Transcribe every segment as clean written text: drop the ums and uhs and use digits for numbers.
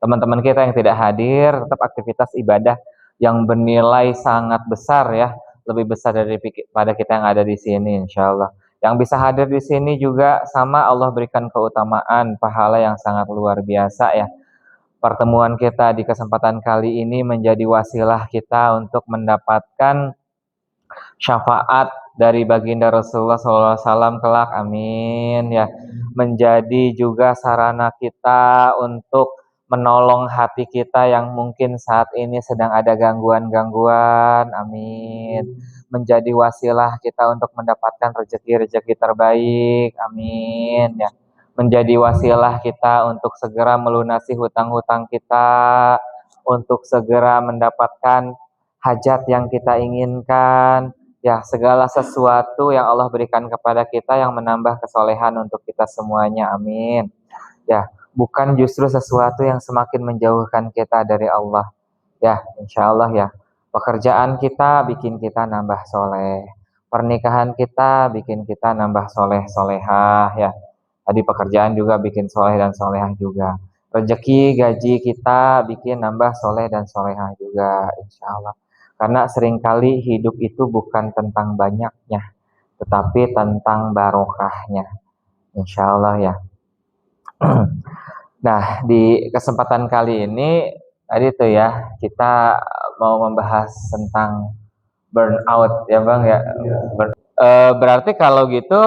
teman-teman kita yang tidak hadir, tetap aktivitas ibadah yang bernilai sangat besar ya, lebih besar daripada kita yang ada di sini insya Allah. Yang bisa hadir di sini juga sama Allah berikan keutamaan, pahala yang sangat luar biasa ya. Pertemuan kita di kesempatan kali ini menjadi wasilah kita untuk mendapatkan syafaat dari baginda Rasulullah SAW kelak, amin ya. Menjadi juga sarana kita untuk menolong hati kita yang mungkin saat ini sedang ada gangguan-gangguan, amin. Menjadi wasilah kita untuk mendapatkan rezeki-rezeki terbaik, amin ya. Menjadi wasilah kita untuk segera melunasi hutang-hutang kita, untuk segera mendapatkan hajat yang kita inginkan, ya segala sesuatu yang Allah berikan kepada kita yang menambah kesolehan untuk kita semuanya, amin. Ya, bukan justru sesuatu yang semakin menjauhkan kita dari Allah. Ya, insya Allah ya. Pekerjaan kita bikin kita nambah soleh. Pernikahan kita bikin kita nambah soleh-solehah ya. Tadi pekerjaan juga bikin soleh dan solehah juga. Rezeki, gaji kita bikin nambah soleh dan solehah juga, insya Allah. Karena seringkali hidup itu bukan tentang banyaknya, tetapi tentang barokahnya, insya Allah ya. Nah, di kesempatan kali ini tadi tuh ya, kita mau membahas tentang burnout ya Bang ya. Berarti kalau gitu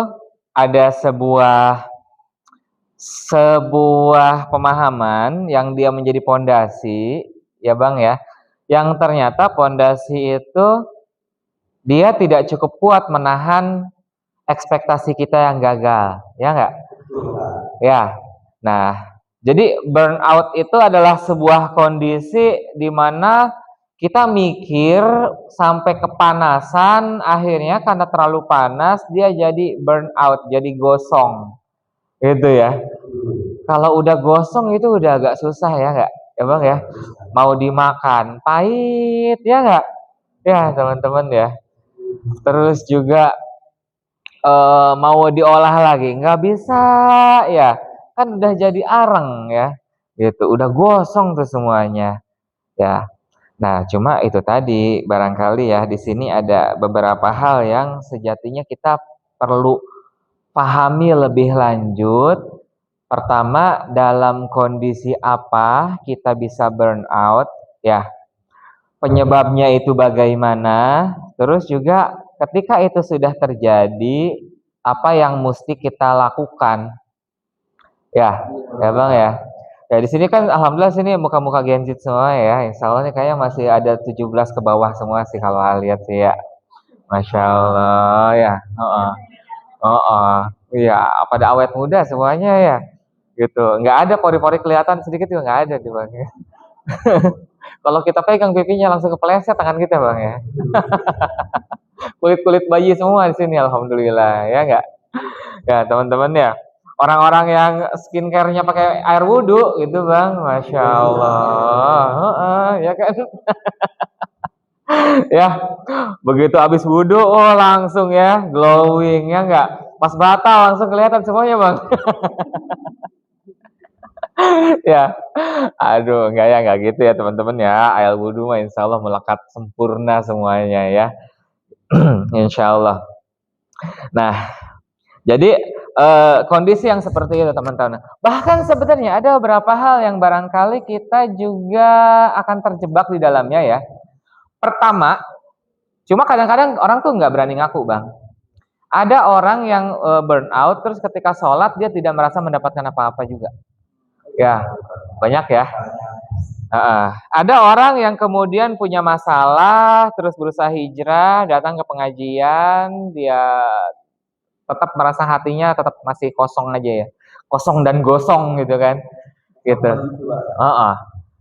ada sebuah pemahaman yang dia menjadi pondasi ya Bang ya, yang ternyata pondasi itu dia tidak cukup kuat menahan ekspektasi kita yang gagal, ya enggak? Ya. Nah, jadi burnout itu adalah sebuah kondisi di mana kita mikir sampai kepanasan, akhirnya karena terlalu panas dia jadi burnout, jadi gosong. Gitu ya. Kalau udah gosong itu udah agak susah ya enggak? Ya Bang ya. Mau dimakan pahit ya enggak? Ya, teman-teman ya. Terus juga mau diolah lagi nggak bisa ya, kan udah jadi areng ya gitu, udah gosong tuh semuanya ya. Nah cuma itu tadi barangkali ya di sini ada beberapa hal yang sejatinya kita perlu pahami lebih lanjut. Pertama, dalam kondisi apa kita bisa burn out ya, penyebabnya itu bagaimana, terus juga ketika itu sudah terjadi, apa yang mesti kita lakukan? Ya, ya Bang ya. Ya di sini kan alhamdulillah sini muka-muka Gen Z semua ya. Insya Allah nih kayaknya masih ada 17 ke bawah semua sih kalau lihat sih ya. Masya Allah ya. Iya, pada awet muda semuanya ya. Gitu. Nggak ada pori-pori kelihatan sedikit juga nggak ada di Bang ya. Kalau kita pegang pipinya langsung kepleset tangan kita Bang ya. Kulit-kulit bayi semua di sini alhamdulillah ya enggak? Ya teman-teman ya. Orang-orang yang skincare-nya pakai air wudhu gitu Bang, Masya Allah. Ya kan? Ya, begitu habis wudhu, oh langsung ya glowing ya enggak? Pas batal langsung kelihatan semuanya Bang. Ya, aduh enggak gitu ya teman-teman ya. Air wudhu mah insya Allah melekat sempurna semuanya ya. Insya Allah. Nah, jadi kondisi yang seperti itu teman-teman. Bahkan sebenarnya ada beberapa hal yang barangkali kita juga akan terjebak di dalamnya ya. Pertama, cuma kadang-kadang orang tuh nggak berani ngaku Bang. Ada orang yang burnout terus ketika sholat dia tidak merasa mendapatkan apa-apa juga. Ya, banyak ya. Ada orang yang kemudian punya masalah terus berusaha hijrah, datang ke pengajian, dia tetap merasa hatinya tetap masih kosong aja ya, kosong dan gosong gitu kan, gitu.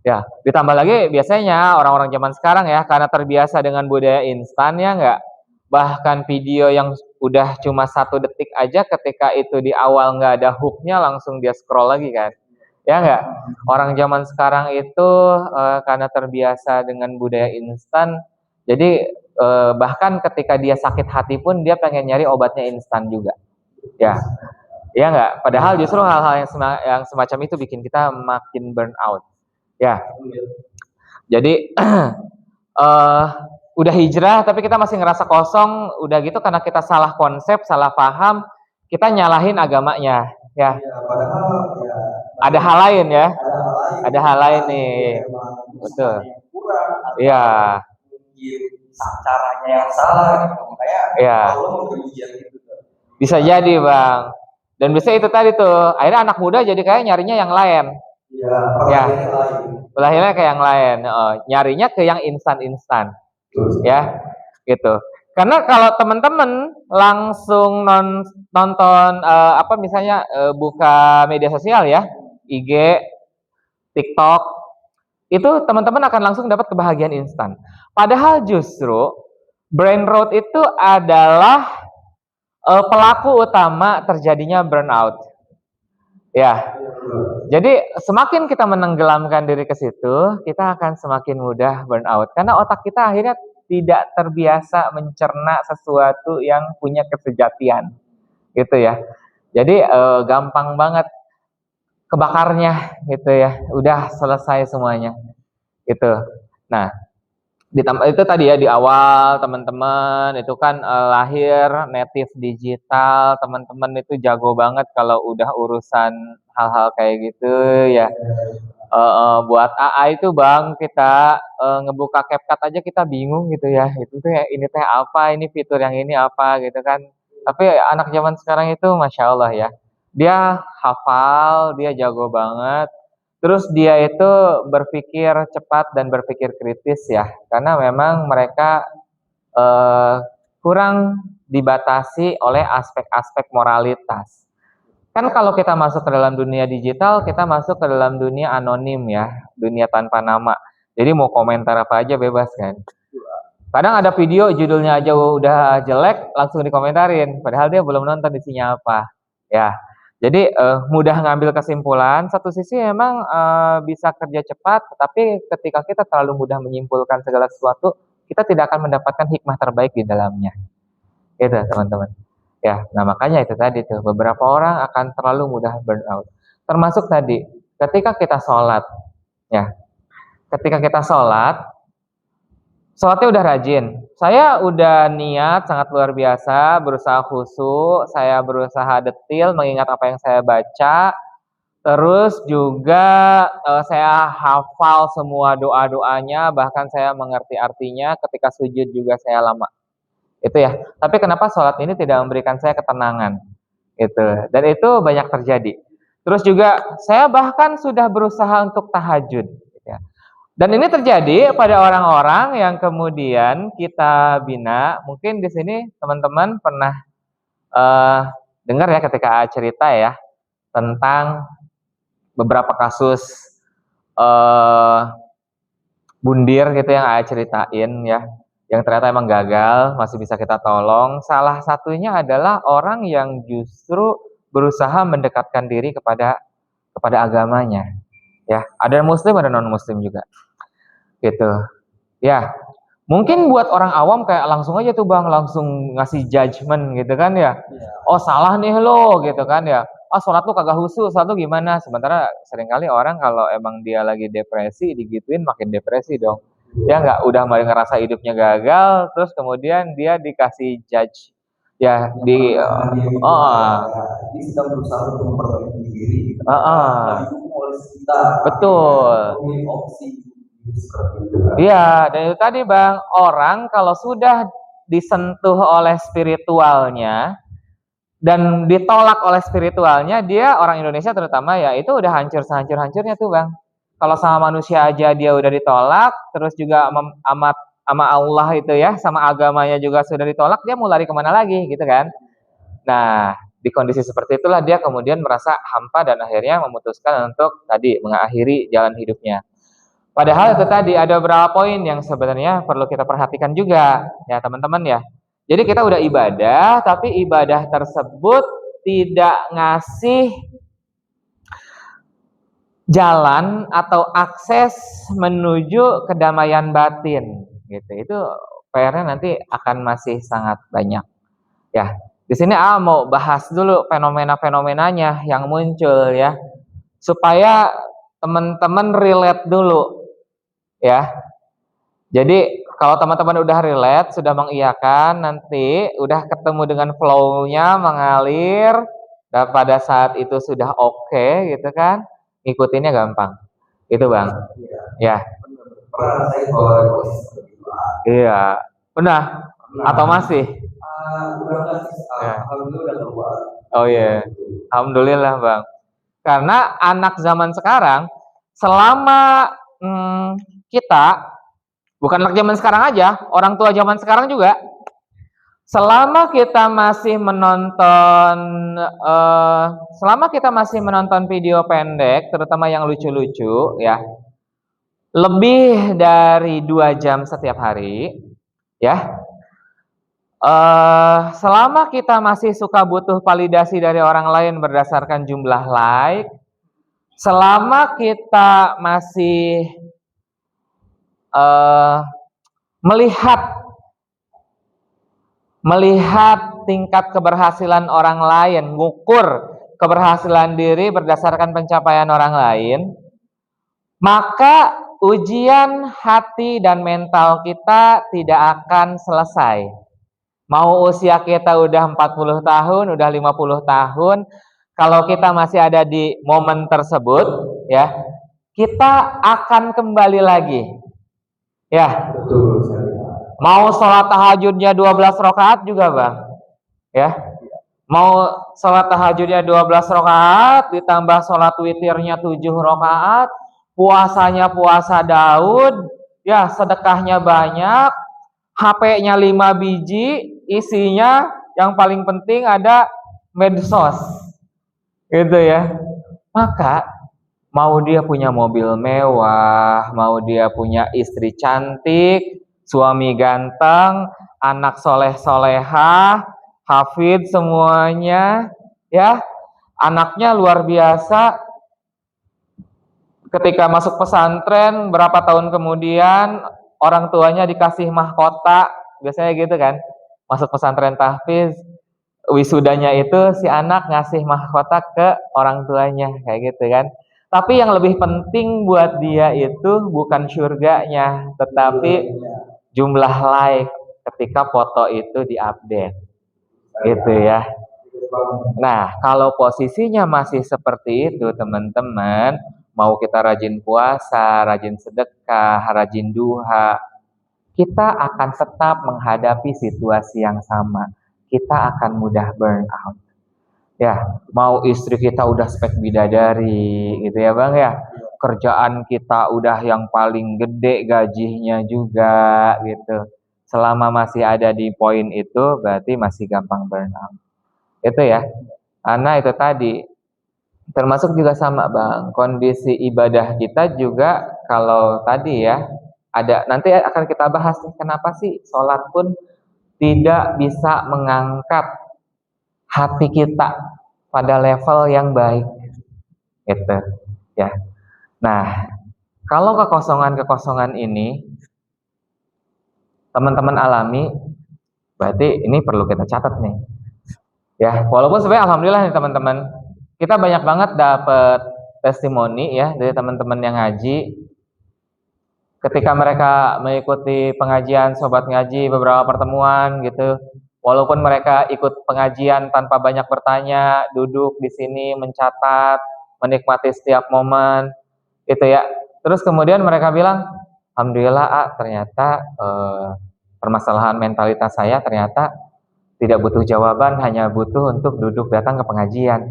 Ya, ditambah lagi biasanya orang-orang zaman sekarang ya karena terbiasa dengan budaya instan ya enggak, bahkan video yang udah cuma 1 detik aja ketika itu di awal nggak ada hooknya langsung dia scroll lagi kan, ya enggak? Orang zaman sekarang itu karena terbiasa dengan budaya instan, jadi bahkan ketika dia sakit hati pun dia pengen nyari obatnya instan juga. Ya. Ya enggak? Padahal justru hal-hal yang semacam itu bikin kita makin burn out. Ya, jadi eh udah hijrah tapi kita masih ngerasa kosong, udah gitu karena kita salah konsep, salah paham, kita nyalahin agamanya, ya. Ya, padahal ya Ada hal lain ya, ada hal lain gitu nih, ya, emang betul. usahanya yang kurang atau Iya, mungkin caranya yang salah gitu. Makanya iya. Allah memberi ujian itu. Bisa jadi bang. Dan bisa itu tadi tuh, akhirnya anak muda jadi kayak nyarinya yang lain. Ya, Ya, perlahannya lain. berakhirnya ke yang lain. Nyarinya ke yang instan-instan. Ya, gitu. Karena kalau teman-teman langsung nonton apa misalnya buka media sosial ya, IG, TikTok, itu teman-teman akan langsung dapat kebahagiaan instan. Padahal justru brain rot itu adalah pelaku utama terjadinya burnout. Ya, jadi semakin kita menenggelamkan diri ke situ, kita akan semakin mudah burnout. Karena otak kita akhirnya tidak terbiasa mencerna sesuatu yang punya kesejatian, gitu ya. Jadi gampang banget kebakarnya, gitu ya. Udah selesai semuanya, gitu. Nah, ditambah itu tadi ya di awal teman-teman itu kan lahir native digital, teman-teman itu jago banget kalau udah urusan hal-hal kayak gitu ya. Buat AA itu bang kita ngebuka CapCut aja kita bingung gitu ya, itu tuh ya ini teh apa, ini fitur yang ini apa gitu kan. Tapi anak zaman sekarang itu masya Allah ya, dia hafal, dia jago banget. Terus dia itu berpikir cepat dan berpikir kritis ya, karena memang mereka kurang dibatasi oleh aspek-aspek moralitas. Kan kalau kita masuk ke dalam dunia digital, kita masuk ke dalam dunia anonim ya, dunia tanpa nama. Jadi mau komentar apa aja bebas kan. Kadang ada video judulnya aja udah jelek, langsung dikomentarin, padahal dia belum nonton isinya apa. Ya, jadi mudah ngambil kesimpulan. Satu sisi memang bisa kerja cepat, tapi ketika kita terlalu mudah menyimpulkan segala sesuatu, kita tidak akan mendapatkan hikmah terbaik di dalamnya. Gitu teman-teman. Ya, nah makanya itu tadi tuh, beberapa orang akan terlalu mudah burnout. Termasuk tadi, ketika kita sholat, ya, ketika kita sholatnya udah rajin. Saya udah niat sangat luar biasa, berusaha khusyuk, saya berusaha detil mengingat apa yang saya baca. Terus juga saya hafal semua doa-doanya, bahkan saya mengerti artinya. Ketika sujud juga saya lama. Itu ya. Tapi kenapa sholat ini tidak memberikan saya ketenangan? Itu. Dan itu banyak terjadi. Terus juga saya bahkan sudah berusaha untuk tahajud. Ya. Dan ini terjadi pada orang-orang yang kemudian kita bina. Mungkin di sini teman-teman pernah dengar ya ketika cerita ya tentang beberapa kasus bundir gitu yang saya ceritain ya, yang ternyata emang gagal, masih bisa kita tolong. Salah satunya adalah orang yang justru berusaha mendekatkan diri kepada agamanya. Ya, ada muslim, ada non muslim juga. Gitu. Ya, mungkin buat orang awam kayak langsung aja tuh bang, langsung ngasih judgement gitu kan ya. Oh salah nih lo gitu kan ya. Oh sholat lu kagak khusyuk, sholat lu gimana? Sementara seringkali orang kalau emang dia lagi depresi, digituin makin depresi dong. Dia nggak udah mulai ngerasa hidupnya gagal, terus kemudian dia dikasih judge. Ya di Dia sedang berusaha untuk memperbaiki diri. Betul. Iya, dan itu tadi bang, orang kalau sudah disentuh oleh spiritualnya dan ditolak oleh spiritualnya, dia orang Indonesia terutama ya itu udah hancur sehancur-hancurnya tuh bang. Kalau sama manusia aja dia udah ditolak, terus juga sama Allah itu ya, sama agamanya juga sudah ditolak, dia mau lari kemana lagi gitu kan. Nah, di kondisi seperti itulah dia kemudian merasa hampa dan akhirnya memutuskan untuk tadi mengakhiri jalan hidupnya. Padahal itu tadi ada beberapa poin yang sebenarnya perlu kita perhatikan juga ya teman-teman ya. Jadi kita udah ibadah, tapi ibadah tersebut tidak ngasih jalan atau akses menuju kedamaian batin gitu. Itu PR-nya nanti akan masih sangat banyak. Ya, di sini mau bahas dulu fenomena-fenomenanya yang muncul ya. Supaya teman-teman relate dulu ya. Jadi kalau teman-teman udah relate, sudah mengiyakan, nanti udah ketemu dengan flow-nya mengalir, dan pada saat itu sudah oke gitu kan, ngikutinnya gampang. Itu Bang. Ya. Pernah ngerasain bahwa posisi seperti itu. Iya. Pernah? Atau masih? Udah nggak sih? Ya. Alhamdulillah udah keluar. Oh iya. Alhamdulillah Bang. Karena anak zaman sekarang, selama kita, bukan anak zaman sekarang aja, orang tua zaman sekarang juga, selama kita masih menonton video pendek, terutama yang lucu-lucu ya, lebih dari 2 jam setiap hari ya, selama kita masih suka butuh validasi dari orang lain berdasarkan jumlah like, selama kita masih melihat tingkat keberhasilan orang lain, ngukur keberhasilan diri berdasarkan pencapaian orang lain, maka ujian hati dan mental kita tidak akan selesai. Mau usia kita udah 40 tahun, udah 50 tahun, kalau kita masih ada di momen tersebut, ya, kita akan kembali lagi. Ya. Betul. Mau sholat tahajudnya 12 rakaat juga Bang. Ya. Mau sholat tahajudnya 12 rakaat, ditambah sholat witirnya 7 rakaat, puasanya puasa Daud, ya sedekahnya banyak, HP-nya 5 biji, isinya yang paling penting ada medsos. Gitu ya. Maka mau dia punya mobil mewah, mau dia punya istri cantik, suami ganteng, anak soleh-solehah, hafid semuanya, ya, anaknya luar biasa. Ketika masuk pesantren, berapa tahun kemudian orang tuanya dikasih mahkota, biasanya gitu kan, masuk pesantren tahfiz, wisudanya itu si anak ngasih mahkota ke orang tuanya, kayak gitu kan. Tapi yang lebih penting buat dia itu bukan surganya, tetapi jumlah like ketika foto itu diupdate, gitu ya. Nah, kalau posisinya masih seperti itu, teman-teman, mau kita rajin puasa, rajin sedekah, rajin duha, kita akan tetap menghadapi situasi yang sama. Kita akan mudah burn out. Ya, mau istri kita udah spek bidadari, gitu ya Bang ya. Kerjaan kita udah yang paling gede gajinya juga, gitu. Selama masih ada di poin itu, berarti masih gampang burn out. Itu ya. Karena itu tadi, termasuk juga sama Bang, kondisi ibadah kita juga kalau tadi ya, ada nanti akan kita bahas nih, kenapa sih sholat pun tidak bisa mengangkat hati kita pada level yang baik, gitu ya. Nah, kalau kekosongan ini teman-teman alami, berarti ini perlu kita catat nih, ya. Walaupun sebenarnya alhamdulillah nih teman-teman, kita banyak banget dapat testimoni ya dari teman-teman yang ngaji. Ketika mereka mengikuti pengajian Sobat Ngaji beberapa pertemuan gitu, walaupun mereka ikut pengajian tanpa banyak bertanya, duduk di sini mencatat, menikmati setiap momen, gitu ya. Terus kemudian mereka bilang, alhamdulillah ternyata permasalahan mentalitas saya ternyata tidak butuh jawaban, hanya butuh untuk duduk datang ke pengajian.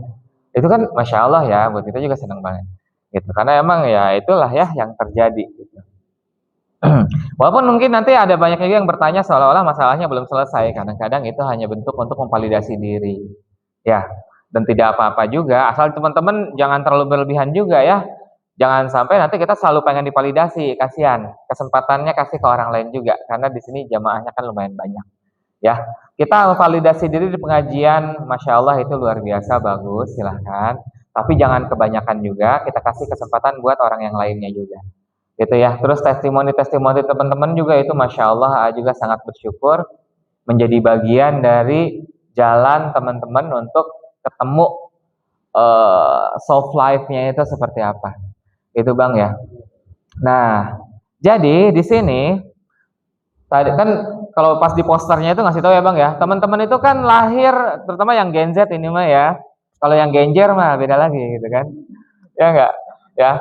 Itu kan Masya Allah ya, buat kita juga senang banget gitu, karena emang ya itulah ya yang terjadi gitu. Walaupun mungkin nanti ada banyak juga yang bertanya seolah-olah masalahnya belum selesai, kadang-kadang itu hanya bentuk untuk memvalidasi diri ya, dan tidak apa-apa juga, asal teman-teman jangan terlalu berlebihan juga ya, jangan sampai nanti kita selalu pengen divalidasi, kasihan, kesempatannya kasih ke orang lain juga, karena di sini jamaahnya kan lumayan banyak ya. Kita validasi diri di pengajian, Masya Allah itu luar biasa, bagus, silahkan. Tapi jangan kebanyakan juga, kita kasih kesempatan buat orang yang lainnya juga. Gitu ya. Terus testimoni-testimoni teman-teman juga itu Masya Allah juga sangat bersyukur menjadi bagian dari jalan teman-teman untuk ketemu soft life-nya itu seperti apa. Itu Bang ya. Nah, jadi di sini tadi kan kalau pas di posternya itu ngasih tahu ya Bang ya, teman-teman itu kan lahir, terutama yang Gen Z ini mah ya. Kalau yang Genjer mah beda lagi gitu kan. Ya enggak? Ya.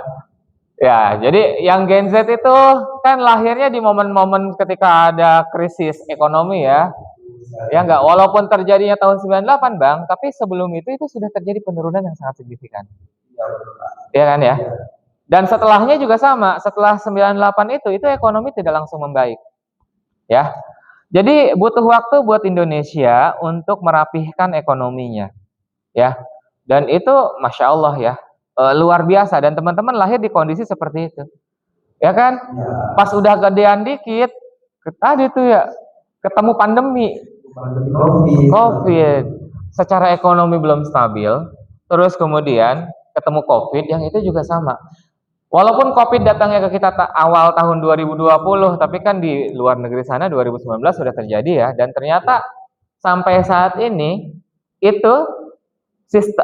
Ya, jadi yang Gen Z itu kan lahirnya di momen-momen ketika ada krisis ekonomi ya. Ya enggak, walaupun terjadinya tahun 98 Bang, tapi sebelum itu sudah terjadi penurunan yang sangat signifikan. Ya kan ya? Dan setelahnya juga sama, setelah 98 itu ekonomi tidak langsung membaik. Ya. Jadi butuh waktu buat Indonesia untuk merapihkan ekonominya. Ya. Dan itu Masya Allah ya, luar biasa, dan teman-teman lahir di kondisi seperti itu. Ya kan? Pas udah gedean dikit, tadi tuh ya, ketemu pandemi. COVID. Secara ekonomi belum stabil, terus kemudian ketemu COVID yang itu juga sama. Walaupun COVID datangnya ke kita awal tahun 2020, tapi kan di luar negeri sana 2019 sudah terjadi ya, dan ternyata sampai saat ini itu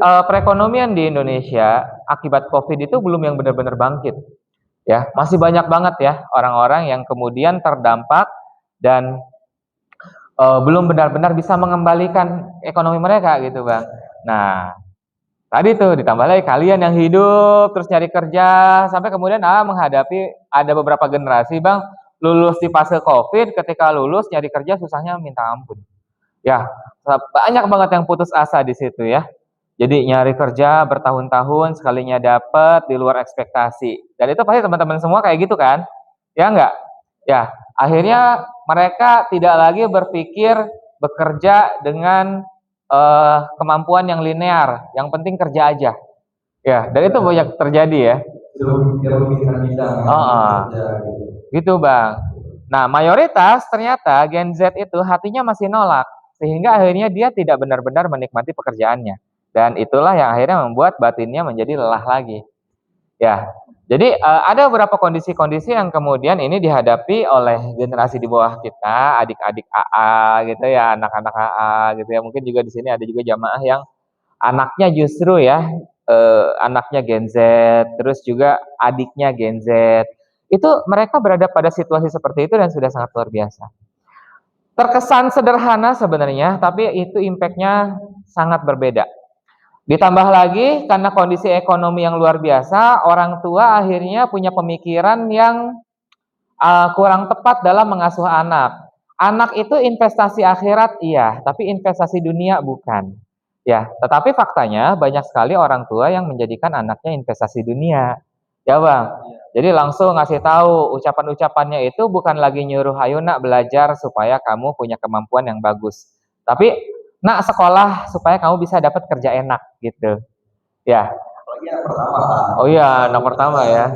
perekonomian di Indonesia akibat COVID itu belum yang benar-benar bangkit. Ya, masih banyak banget ya orang-orang yang kemudian terdampak dan belum benar-benar bisa mengembalikan ekonomi mereka gitu Bang. Nah, tadi tuh ditambah lagi kalian yang hidup terus nyari kerja sampai kemudian menghadapi ada beberapa generasi Bang lulus di fase COVID, ketika lulus nyari kerja susahnya minta ampun. Ya, banyak banget yang putus asa di situ ya. Jadi nyari kerja bertahun-tahun sekalinya dapat di luar ekspektasi. Dan itu pasti teman-teman semua kayak gitu kan? Ya enggak? Ya, akhirnya mereka tidak lagi berpikir bekerja dengan kemampuan yang linear, yang penting kerja aja. Ya, dan itu banyak terjadi ya. Gitu Bang. Nah, mayoritas ternyata Gen Z itu hatinya masih nolak, sehingga akhirnya dia tidak benar-benar menikmati pekerjaannya. Dan itulah yang akhirnya membuat batinnya menjadi lelah lagi. Ya, jadi ada beberapa kondisi-kondisi yang kemudian ini dihadapi oleh generasi di bawah kita, adik-adik AA gitu ya, anak-anak AA gitu ya. Mungkin juga di sini ada juga jamaah yang anaknya justru ya, anaknya Gen Z, terus juga adiknya Gen Z. Itu mereka berada pada situasi seperti itu dan sudah sangat luar biasa. Terkesan sederhana sebenarnya, tapi itu impact-nya sangat berbeda. Ditambah lagi karena kondisi ekonomi yang luar biasa, orang tua akhirnya punya pemikiran yang kurang tepat dalam mengasuh anak. Anak itu investasi akhirat iya, tapi investasi dunia bukan. Ya, tetapi faktanya banyak sekali orang tua yang menjadikan anaknya investasi dunia. Ya Bang. Jadi langsung ngasih tahu ucapan-ucapannya itu bukan lagi nyuruh ayo nak belajar supaya kamu punya kemampuan yang bagus. Tapi nak sekolah supaya kamu bisa dapat kerja enak gitu. Ya. Oh iya, anak pertama ya.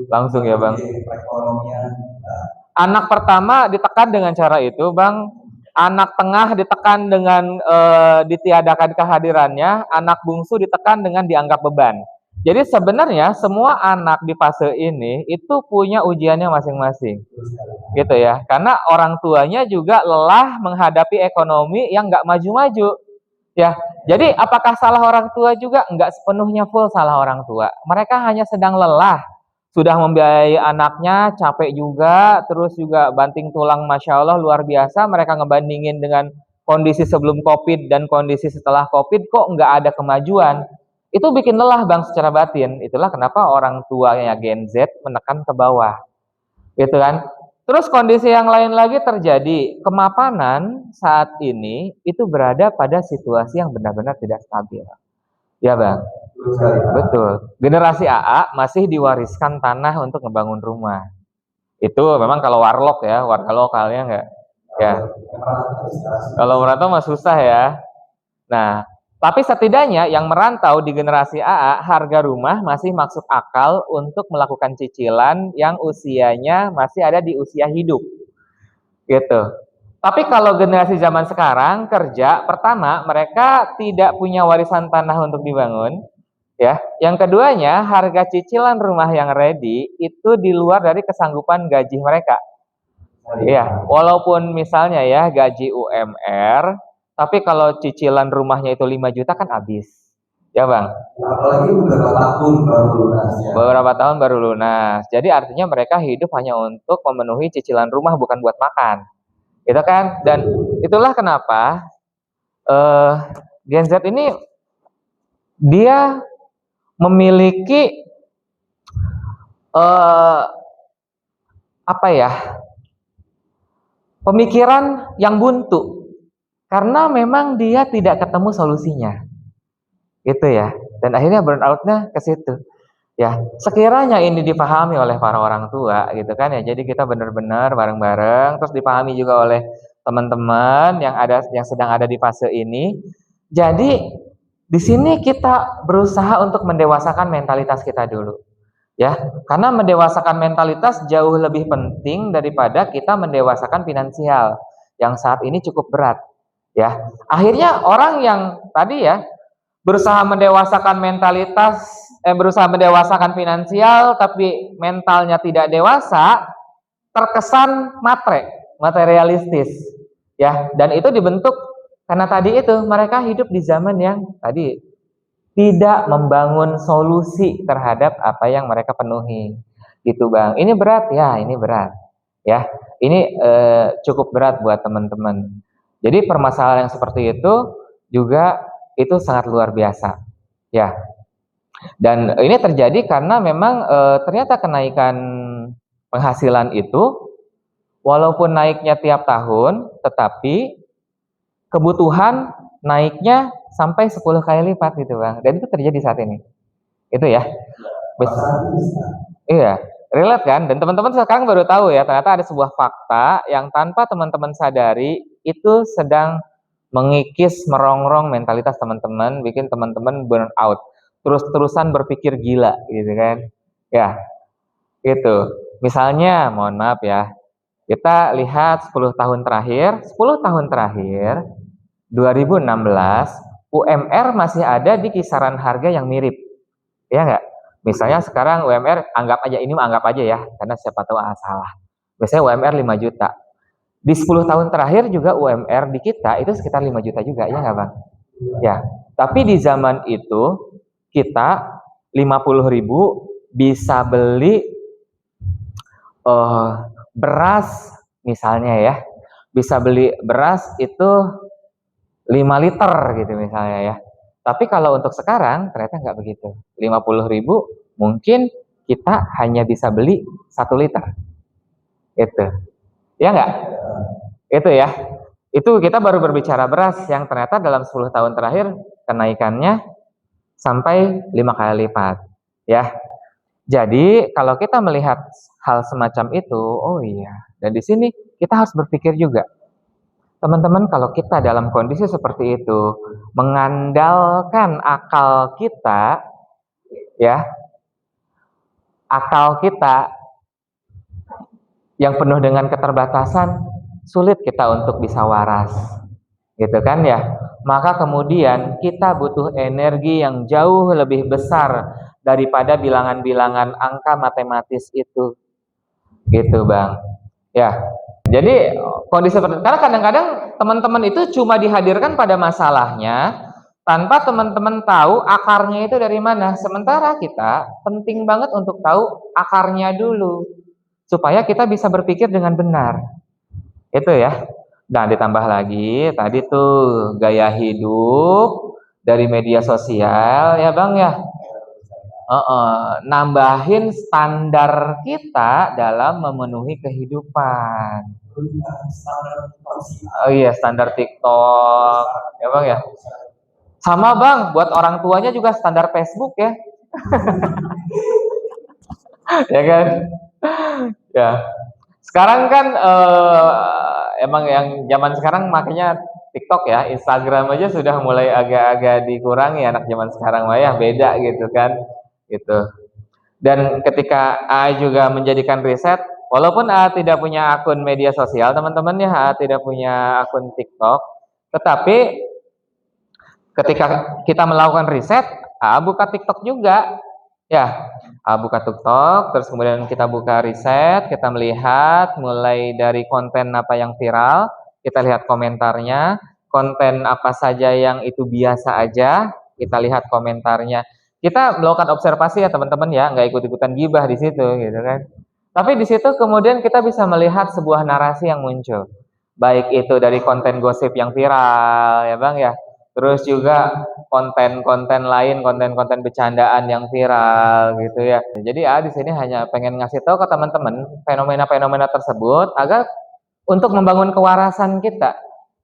Langsung ya Bang. Anak pertama ditekan dengan cara itu Bang. Anak tengah ditekan dengan ditiadakan kehadirannya. Anak bungsu ditekan dengan dianggap beban. Jadi sebenarnya semua anak di fase ini itu punya ujiannya masing-masing, gitu ya. Karena orang tuanya juga lelah menghadapi ekonomi yang nggak maju-maju, ya. Jadi apakah salah orang tua juga? Nggak sepenuhnya full salah orang tua. Mereka hanya sedang lelah, sudah membiayai anaknya, capek juga, terus juga banting tulang, Masya Allah luar biasa. Mereka ngebandingin dengan kondisi sebelum COVID dan kondisi setelah COVID, kok nggak ada kemajuan. Itu bikin lelah Bang secara batin. Itulah kenapa orang tuanya Gen Z menekan ke bawah. Gitu kan. Terus kondisi yang lain lagi terjadi. Kemapanan saat ini itu berada pada situasi yang benar-benar tidak stabil. Ya Bang. Betul. Generasi AA masih diwariskan tanah untuk ngebangun rumah. Itu memang kalau warlock ya, warga lokalnya enggak. Ya. Kalau merantau mah susah ya. Nah, tapi setidaknya yang merantau di generasi AA, harga rumah masih masuk akal untuk melakukan cicilan yang usianya masih ada di usia hidup. Gitu. Tapi kalau generasi zaman sekarang kerja, pertama mereka tidak punya warisan tanah untuk dibangun, ya. Yang keduanya, harga cicilan rumah yang ready itu di luar dari kesanggupan gaji mereka. Ya, walaupun misalnya ya gaji UMR, tapi kalau cicilan rumahnya itu 5 juta kan habis. Ya Bang, Apalagi beberapa tahun baru lunas ya. beberapa tahun baru lunas. Jadi artinya mereka hidup hanya untuk memenuhi cicilan rumah, bukan buat makan. Gitu kan? Dan itulah kenapa eh Gen Z ini dia memiliki eh apa ya? Pemikiran yang buntu. Karena memang dia tidak ketemu solusinya. Gitu ya. Dan akhirnya burnout-nya ke situ. Ya, sekiranya ini dipahami oleh para orang tua gitu kan ya. Jadi kita benar-benar bareng-bareng, terus dipahami juga oleh teman-teman yang sedang ada di fase ini. Jadi di sini kita berusaha untuk mendewasakan mentalitas kita dulu. Ya, karena mendewasakan mentalitas jauh lebih penting daripada kita mendewasakan finansial yang saat ini cukup berat. Ya, akhirnya orang yang tadi ya berusaha mendewasakan berusaha mendewasakan finansial, tapi mentalnya tidak dewasa, terkesan materialistis, ya. Dan itu dibentuk karena tadi itu mereka hidup di zaman yang tadi tidak membangun solusi terhadap apa yang mereka penuhi, gitu Bang. Ini berat ya, ini berat, ya. Ini cukup berat buat teman-teman. Jadi permasalahan yang seperti itu juga itu sangat luar biasa, ya. Dan ini terjadi karena memang ternyata kenaikan penghasilan itu walaupun naiknya tiap tahun, tetapi kebutuhan naiknya sampai 10 kali lipat gitu Bang. Dan itu terjadi saat ini. Itu ya. Iya, relate kan? Dan teman-teman sekarang baru tahu ya, ternyata ada sebuah fakta yang tanpa teman-teman sadari itu sedang mengikis, merongrong mentalitas teman-teman, bikin teman-teman burn out, terus-terusan berpikir gila gitu kan. Ya, gitu. Misalnya, mohon maaf ya, kita lihat 10 tahun terakhir, 10 tahun terakhir 2016 UMR masih ada di kisaran harga yang mirip. Ya enggak? Misalnya sekarang UMR anggap aja ya, karena siapa tahu salah. Biasanya UMR 5 juta. Di 10 tahun terakhir juga UMR di kita itu sekitar 5 juta juga, ya nggak Bang? Ya, tapi di zaman itu kita 50.000 bisa beli beras misalnya ya. Bisa beli beras itu 5 liter gitu misalnya ya. Tapi kalau untuk sekarang ternyata nggak begitu. 50.000 mungkin kita hanya bisa beli 1 liter. Itu. Ya nggak? Itu ya. Itu kita baru berbicara beras yang ternyata dalam 10 tahun terakhir kenaikannya sampai 5 kali lipat. Ya. Jadi kalau kita melihat hal semacam itu, oh iya. Dan di sini kita harus berpikir juga. Teman-teman, kalau kita dalam kondisi seperti itu, mengandalkan akal kita, ya, akal kita yang penuh dengan keterbatasan, sulit kita untuk bisa waras, gitu kan ya. Maka kemudian kita butuh energi yang jauh lebih besar daripada bilangan-bilangan angka matematis itu, gitu Bang. Ya, jadi kondisi seperti karena kadang-kadang teman-teman itu cuma dihadirkan pada masalahnya tanpa teman-teman tahu akarnya itu dari mana. Sementara kita penting banget untuk tahu akarnya dulu supaya kita bisa berpikir dengan benar. Itu ya. Nah, ditambah lagi tadi tuh gaya hidup dari media sosial ya Bang ya. Nambahin standar kita dalam memenuhi kehidupan. Oh iya, standar TikTok, ya Bang ya. Sama Bang, buat orang tuanya juga standar Facebook ya. Ya kan? Ya. Sekarang kan emang yang zaman sekarang makanya TikTok ya, Instagram aja sudah mulai agak-agak dikurangi anak zaman sekarang mah ya, beda gitu kan. Gitu. Dan ketika A juga menjadikan riset, walaupun A tidak punya akun media sosial, teman-teman ya, A tidak punya akun TikTok, tetapi ketika kita melakukan riset, A buka TikTok juga. Ya, A buka TikTok, terus kemudian kita buka riset, kita melihat mulai dari konten apa yang viral, kita lihat komentarnya, konten apa saja yang itu biasa aja, kita lihat komentarnya. Kita melakukan observasi ya teman-teman ya, nggak ikut-ikutan gibah di situ gitu kan. Tapi di situ kemudian kita bisa melihat sebuah narasi yang muncul. Baik itu dari konten gosip yang viral ya Bang ya. Terus juga konten-konten lain, konten-konten bercandaan yang viral gitu ya. Jadi ya di sini hanya pengen ngasih tahu ke teman-teman fenomena-fenomena tersebut agar untuk membangun kewarasan kita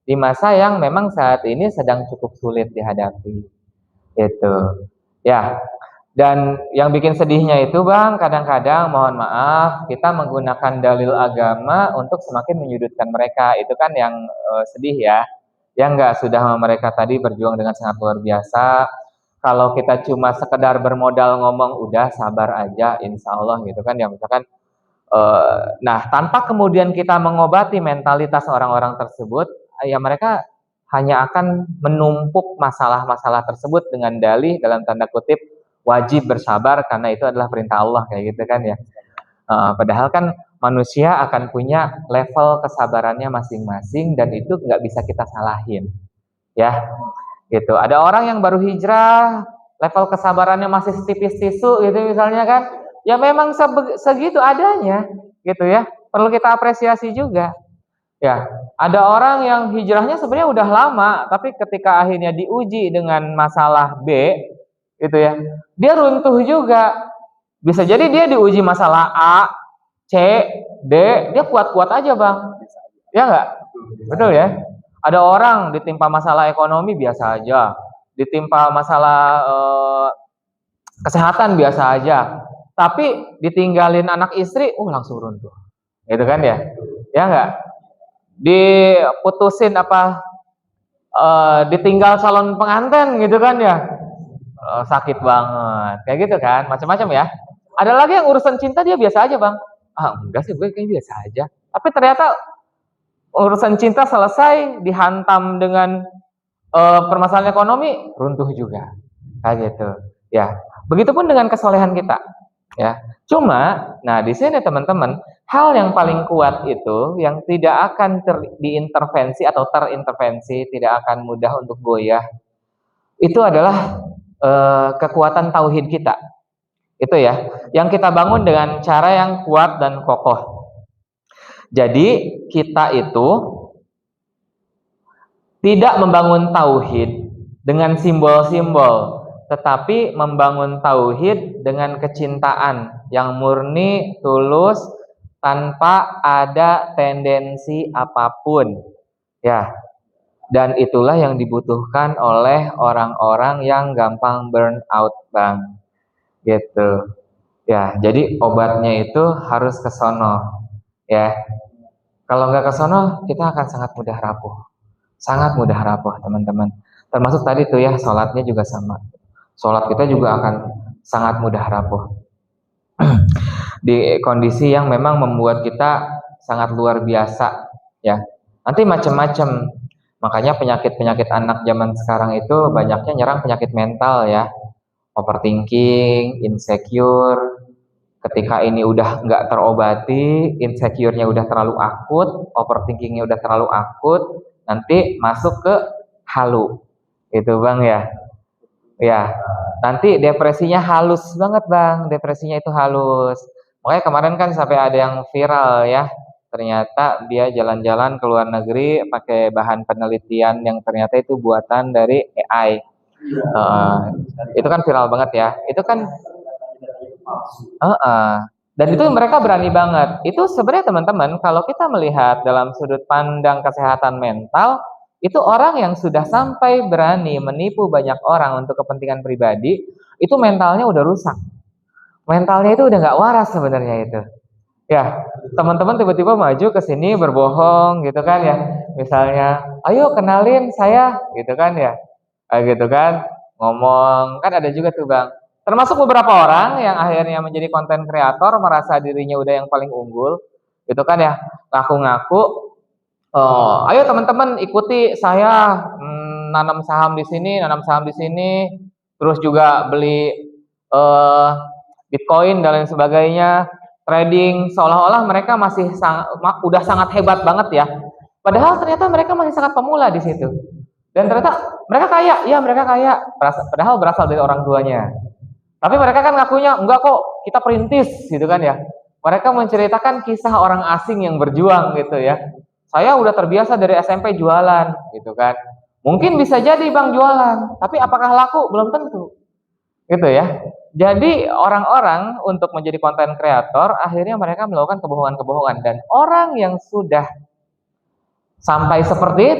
di masa yang memang saat ini sedang cukup sulit dihadapi. Itu. Ya. Dan yang bikin sedihnya itu Bang, kadang-kadang mohon maaf kita menggunakan dalil agama untuk semakin menyudutkan mereka. Itu kan yang sedih ya. Ya enggak, sudah mereka tadi berjuang dengan sangat luar biasa. Kalau kita cuma sekedar bermodal ngomong udah sabar aja insya Allah gitu kan ya, misalkan nah tanpa kemudian kita mengobati mentalitas orang-orang tersebut, ya mereka hanya akan menumpuk masalah-masalah tersebut dengan dalih dalam tanda kutip wajib bersabar karena itu adalah perintah Allah kayak gitu kan ya. Padahal kan manusia akan punya level kesabarannya masing-masing dan itu nggak bisa kita salahin ya gitu. Ada orang yang baru hijrah level kesabarannya masih setipis tisu gitu misalnya kan, ya memang segitu adanya gitu ya, perlu kita apresiasi juga ya. Ada orang yang hijrahnya sebenarnya udah lama tapi ketika akhirnya diuji dengan masalah B gitu ya, dia runtuh juga. Bisa jadi dia diuji masalah A, C, D, dia kuat-kuat aja Bang. Ya nggak? Betul ya? Ada orang ditimpa masalah ekonomi biasa aja, ditimpa masalah kesehatan biasa aja, tapi ditinggalin anak istri, langsung runtuh. Gitu kan ya? Ya nggak? Diputusin ditinggal calon pengantin gitu kan ya? Sakit banget. Kayak gitu kan, macam-macam ya. Ada lagi yang urusan cinta dia biasa aja Bang. Enggak sih gue kayaknya biasa aja. Tapi ternyata urusan cinta selesai dihantam dengan permasalahan ekonomi, runtuh juga. Kayak gitu. Ya. Begitupun dengan kesolehan kita. Ya. Cuma, nah di sini teman-teman, hal yang paling kuat itu yang tidak akan diintervensi atau terintervensi, tidak akan mudah untuk goyah. Itu adalah kekuatan tauhid kita. Itu ya, yang kita bangun dengan cara yang kuat dan kokoh. Jadi kita itu tidak membangun tauhid dengan simbol-simbol, tetapi membangun tauhid dengan kecintaan yang murni, tulus, tanpa ada tendensi apapun. Ya. Dan itulah yang dibutuhkan oleh orang-orang yang gampang burn out Bang. Gitu. Ya, jadi obatnya itu harus ke sono. Ya. Kalau nggak ke sono, kita akan sangat mudah rapuh. Sangat mudah rapuh, teman-teman. Termasuk tadi tuh ya, sholatnya juga sama. Sholat kita juga akan sangat mudah rapuh. Di kondisi yang memang membuat kita sangat luar biasa. Ya. Nanti macam-macam. Makanya penyakit-penyakit anak zaman sekarang itu banyaknya nyerang penyakit mental ya. Overthinking, insecure. Ketika ini udah nggak terobati, insecure-nya udah terlalu akut, overthinking-nya udah terlalu akut, nanti masuk ke halu. Itu Bang ya. Ya, nanti depresinya halus banget Bang. Depresinya itu halus. Makanya kemarin kan sampai ada yang viral ya. Ternyata dia jalan-jalan ke luar negeri pakai bahan penelitian yang ternyata itu buatan dari AI. Itu kan viral banget ya. Itu kan dan itu mereka berani banget. Itu sebenarnya teman-teman, kalau kita melihat dalam sudut pandang kesehatan mental, itu orang yang sudah sampai berani menipu banyak orang untuk kepentingan pribadi, itu mentalnya udah rusak. Mentalnya itu udah nggak waras sebenarnya itu. Ya, teman-teman tiba-tiba maju ke sini berbohong gitu kan ya. Misalnya, ayo kenalin saya gitu kan ya. Gitu kan, ngomong, kan ada juga tuh Bang. Termasuk beberapa orang yang akhirnya menjadi konten kreator, merasa dirinya udah yang paling unggul. Gitu kan ya, ngaku-ngaku, ayo teman-teman ikuti saya nanam saham di sini, terus juga beli Bitcoin dan lain sebagainya. Trading seolah-olah mereka udah sangat hebat banget ya. Padahal ternyata mereka masih sangat pemula di situ. Dan ternyata mereka kaya, ya mereka kaya, padahal berasal dari orang tuanya. Tapi mereka kan ngakunya, enggak kok, kita perintis gitu kan ya. Mereka menceritakan kisah orang asing yang berjuang gitu ya. Saya udah terbiasa dari SMP jualan gitu kan. Mungkin bisa jadi Bang jualan, tapi apakah laku? Belum tentu. Gitu ya. Jadi orang-orang untuk menjadi konten kreator, akhirnya mereka melakukan kebohongan-kebohongan. Dan orang yang sudah sampai seperti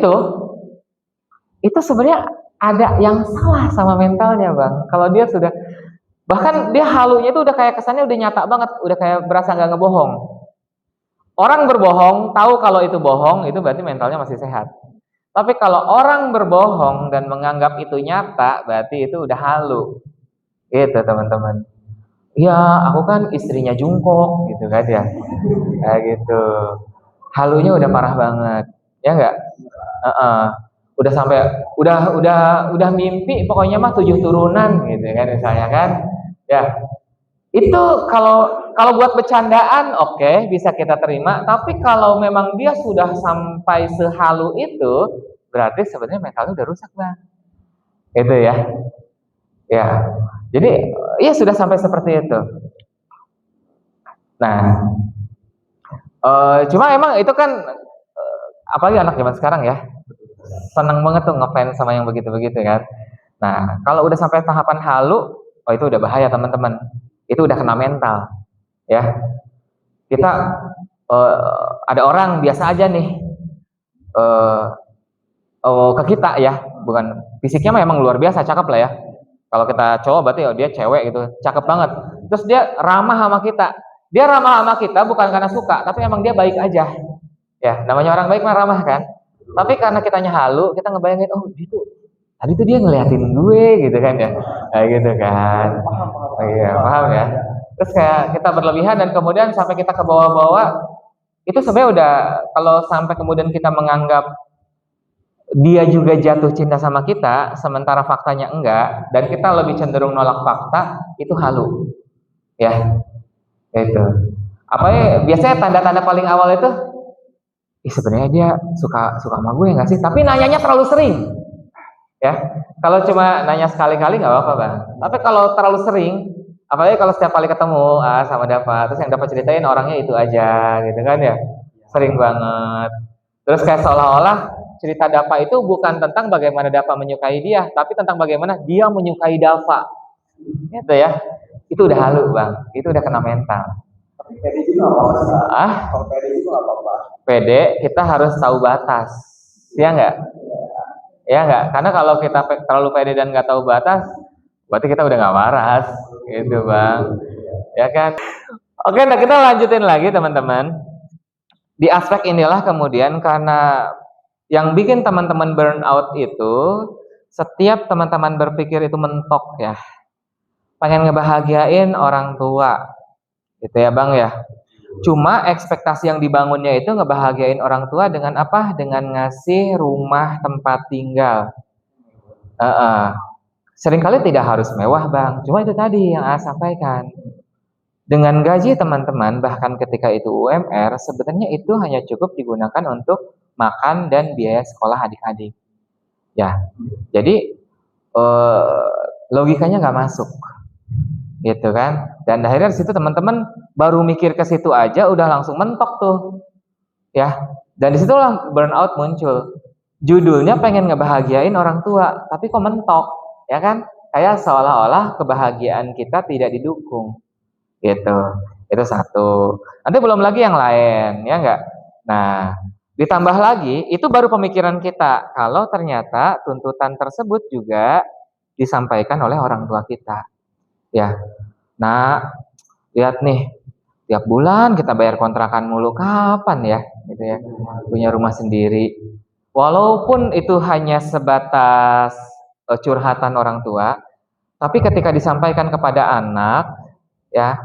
itu sebenarnya ada yang salah sama mentalnya Bang. Kalau dia sudah, bahkan dia halunya itu udah kayak kesannya udah nyata banget, udah kayak berasa nggak ngebohong. Orang berbohong, tahu kalau itu bohong, itu berarti mentalnya masih sehat. Tapi kalau orang berbohong dan menganggap itu nyata, berarti itu udah halu. Gitu teman-teman. Ya, aku kan istrinya jungkok gitu kan ya. Kayak gitu. Halunya udah parah banget. Ya enggak? Udah sampai udah mimpi pokoknya mah 7 turunan gitu kan misalnya kan. Ya. Itu kalau buat bercandaan oke, bisa kita terima, tapi kalau memang dia sudah sampai sehalu itu, berarti sebenarnya mentalnya udah rusak, Bang. Itu ya. Ya. Jadi ya sudah sampai seperti itu. Nah, cuma emang itu kan apalagi anak zaman sekarang ya, seneng banget tuh ngefans sama yang begitu-begitu kan. Nah, kalau udah sampai tahapan halu, oh itu udah bahaya teman-teman. Itu udah kena mental, ya. Kita ada orang biasa aja nih ke kita ya, bukan fisiknya memang luar biasa, cakep lah ya. Kalau kita cowok berarti dia cewek gitu, cakep banget. Terus dia ramah sama kita. Dia ramah sama kita bukan karena suka, tapi emang dia baik aja. Ya, namanya orang baik mah ramah kan. Tapi karena kitanya halu, kita ngebayangin, oh gitu. Tadi tuh dia ngeliatin gue gitu kan ya. Kayak gitu kan. Oh, iya, paham ya. Terus kayak kita berlebihan dan kemudian sampai kita ke bawah-bawah, itu sebenarnya udah, kalau sampai kemudian kita menganggap dia juga jatuh cinta sama kita, sementara faktanya enggak, dan kita lebih cenderung nolak fakta, itu halu. Ya, itu. Apa ya, biasanya tanda-tanda paling awal itu, sebenarnya dia suka sama gue nggak sih? Tapi nanyanya terlalu sering. Ya, kalau cuma nanya sekali-kali nggak apa-apa Bang. Tapi kalau terlalu sering, apalagi kalau setiap kali ketemu sama dapat, terus yang dapat ceritain orangnya itu aja, gitu kan ya, sering banget. Terus kayak seolah-olah cerita Dava itu bukan tentang bagaimana Dava menyukai dia, tapi tentang bagaimana dia menyukai Dava. Gitu ya. Itu udah halu, Bang. Itu udah kena mental. Tapi pede juga nggak apa-apa. Kalau pede juga nggak apa-apa. Pede, kita harus tahu batas. Ya enggak? Ya enggak? Karena kalau kita terlalu pede dan nggak tahu batas, berarti kita udah nggak waras. Gitu, Bang. Ya kan? Oke, nah kita lanjutin lagi, teman-teman. Di aspek inilah kemudian karena yang bikin teman-teman burnout itu, setiap teman-teman berpikir itu mentok ya. Pengen ngebahagiain orang tua. Gitu ya Bang ya. Cuma ekspektasi yang dibangunnya itu ngebahagiain orang tua dengan apa? Dengan ngasih rumah tempat tinggal. Seringkali tidak harus mewah Bang. Cuma itu tadi yang saya sampaikan. Dengan gaji teman-teman, bahkan ketika itu UMR, sebenarnya itu hanya cukup digunakan untuk makan dan biaya sekolah adik-adik. Ya, jadi logikanya nggak masuk, gitu kan? Dan akhirnya di situ teman-teman baru mikir ke situ aja, udah langsung mentok tuh, ya. Dan disitulah burnout muncul. Judulnya pengen ngebahagiain orang tua, tapi kok mentok, ya kan? Kayak seolah-olah kebahagiaan kita tidak didukung. Gitu, itu satu. Nanti belum lagi yang lain, ya enggak? Nah, ditambah lagi, itu baru pemikiran kita. Kalau ternyata tuntutan tersebut juga disampaikan oleh orang tua kita. Ya, nah, lihat nih, tiap bulan kita bayar kontrakan mulu, kapan ya? Gitu ya, punya rumah sendiri. Walaupun itu hanya sebatas curhatan orang tua, tapi ketika disampaikan kepada anak, ya,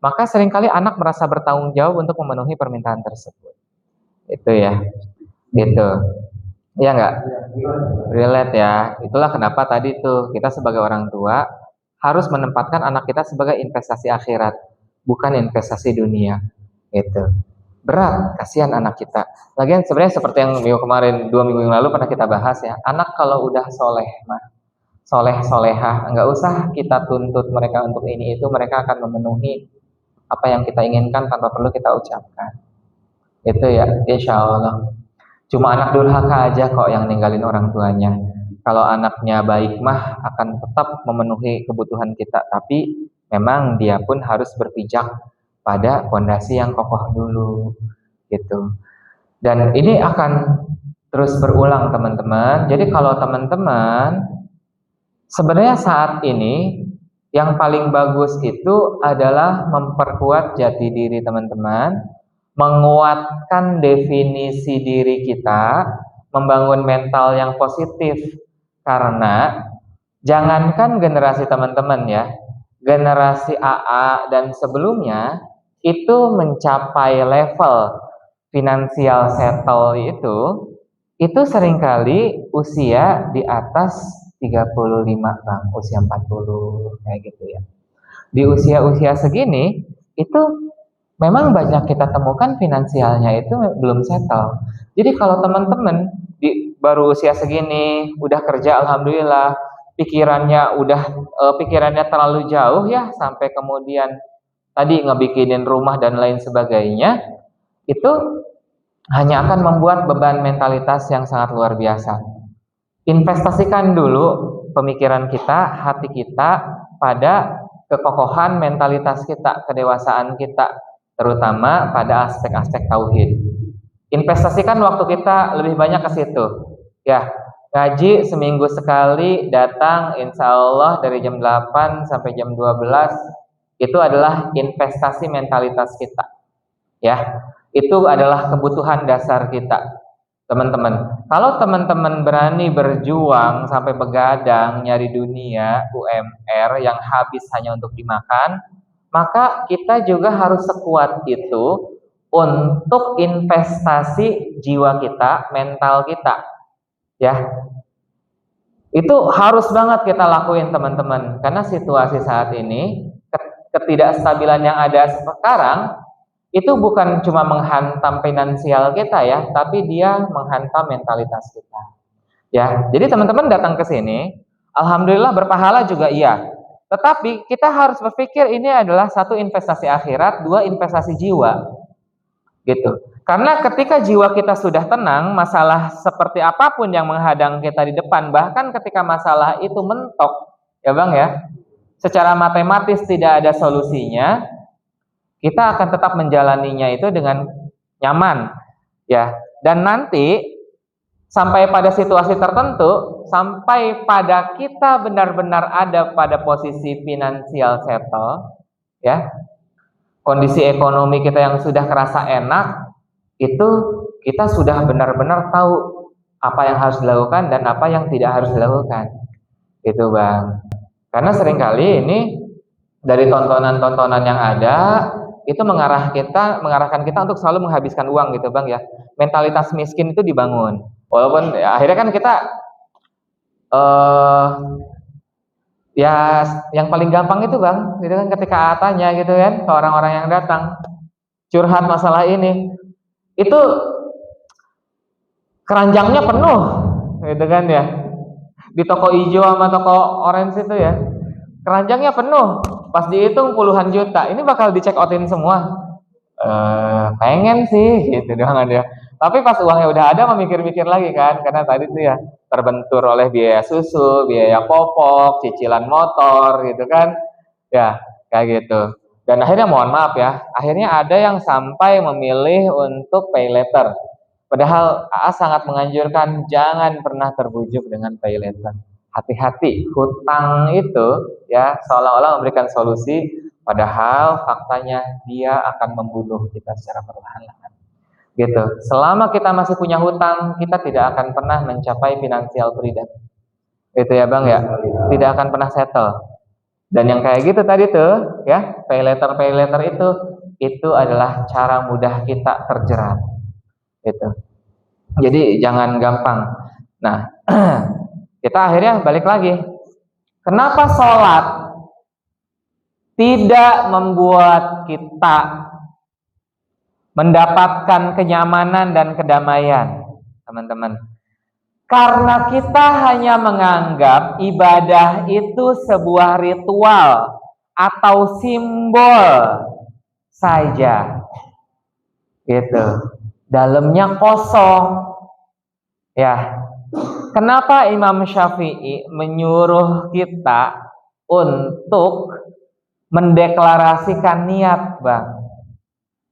maka seringkali anak merasa bertanggung jawab untuk memenuhi permintaan tersebut. Itu ya, gitu. Iya enggak? Relate ya. Itulah kenapa tadi tuh kita sebagai orang tua harus menempatkan anak kita sebagai investasi akhirat, bukan investasi dunia. Gitu. berat, kasihan anak kita. Lagian sebenarnya seperti yang minggu kemarin, 2 minggu yang lalu pernah kita bahas ya, anak kalau udah soleh mah, soleh solehah, nggak usah kita tuntut mereka untuk ini itu, mereka akan memenuhi apa yang kita inginkan tanpa perlu kita ucapkan. Itu ya, insya Allah. Cuma anak durhaka aja kok yang ninggalin orang tuanya. Kalau anaknya baik mah akan tetap memenuhi kebutuhan kita, tapi memang dia pun harus berpijak pada fondasi yang kokoh dulu, gitu. Dan ini akan terus berulang teman-teman. Jadi kalau teman-teman sebenarnya saat ini yang paling bagus itu adalah memperkuat jati diri teman-teman, menguatkan definisi diri kita, membangun mental yang positif. Karena jangankan generasi teman-teman ya, generasi AA dan sebelumnya itu mencapai level finansial settle itu seringkali usia di atas 35 Bang, usia 40 kayak gitu ya. Di usia-usia segini itu memang banyak kita temukan finansialnya itu belum settle. Jadi kalau teman-teman baru usia segini udah kerja alhamdulillah, pikirannya terlalu jauh ya, sampai kemudian tadi ngebikinin rumah dan lain sebagainya, itu hanya akan membuat beban mentalitas yang sangat luar biasa. Investasikan dulu pemikiran kita, hati kita pada kekokohan mentalitas kita, kedewasaan kita, terutama pada aspek-aspek tauhid. Investasikan waktu kita lebih banyak ke situ. Ya, ngaji seminggu sekali datang, insya Allah dari jam 8 sampai jam 12 itu adalah investasi mentalitas kita. Ya, itu adalah kebutuhan dasar kita. Teman-teman, kalau teman-teman berani berjuang sampai begadang nyari dunia, UMR yang habis hanya untuk dimakan, maka kita juga harus sekuat itu untuk investasi jiwa kita, mental kita. Ya. Itu harus banget kita lakuin teman-teman, karena situasi saat ini, ketidakstabilan yang ada sekarang itu bukan cuma menghantam finansial kita ya, tapi dia menghantam mentalitas kita. Ya, jadi teman-teman datang ke sini, alhamdulillah berpahala juga iya. Tetapi kita harus berpikir ini adalah satu investasi akhirat, dua investasi jiwa. Gitu. Karena ketika jiwa kita sudah tenang, masalah seperti apapun yang menghadang kita di depan, bahkan ketika masalah itu mentok, ya Bang ya, secara matematis tidak ada solusinya, kita akan tetap menjalaninya itu dengan nyaman, ya. Dan nanti sampai pada situasi tertentu, sampai pada kita benar-benar ada pada posisi finansial settle, ya, kondisi ekonomi kita yang sudah kerasa enak, itu kita sudah benar-benar tahu apa yang harus dilakukan dan apa yang tidak harus dilakukan. Itu Bang. Karena seringkali ini dari tontonan-tontonan yang ada itu mengarahkan kita untuk selalu menghabiskan uang gitu Bang ya. Mentalitas miskin itu dibangun. Walaupun ya, akhirnya kan kita ya yang paling gampang itu Bang, gitu kan, ketika tanya gitu kan ke orang-orang yang datang curhat masalah ini, itu keranjangnya penuh, gitu kan ya. Di toko hijau sama toko orange itu ya, keranjangnya penuh. Pas dihitung puluhan juta, ini bakal di check outin semua. Pengen sih, gitu doang dia. Tapi pas uangnya udah ada, memikir-mikir lagi kan, karena tadi tuh ya terbentur oleh biaya susu, biaya popok, cicilan motor, gitu kan, ya kayak gitu. Dan akhirnya mohon maaf ya, akhirnya ada yang sampai memilih untuk pay later. Padahal AA sangat menganjurkan jangan pernah terbujuk dengan pay later. Hati-hati, hutang itu ya seolah-olah memberikan solusi, padahal faktanya dia akan membunuh kita secara perlahan-lahan. Gitu. Selama kita masih punya hutang, kita tidak akan pernah mencapai financial freedom. Itu ya Bang ya, tidak akan pernah settle. Dan yang kayak gitu tadi tuh, ya, pay later itu adalah cara mudah kita terjerat. Gitu. Jadi jangan gampang. Nah, kita akhirnya balik lagi. Kenapa sholat tidak membuat kita mendapatkan kenyamanan dan kedamaian, teman-teman. Karena kita hanya menganggap ibadah itu sebuah ritual atau simbol saja, gitu. Dalamnya kosong. Ya, kenapa Imam Syafi'i menyuruh kita untuk mendeklarasikan niat, Bang?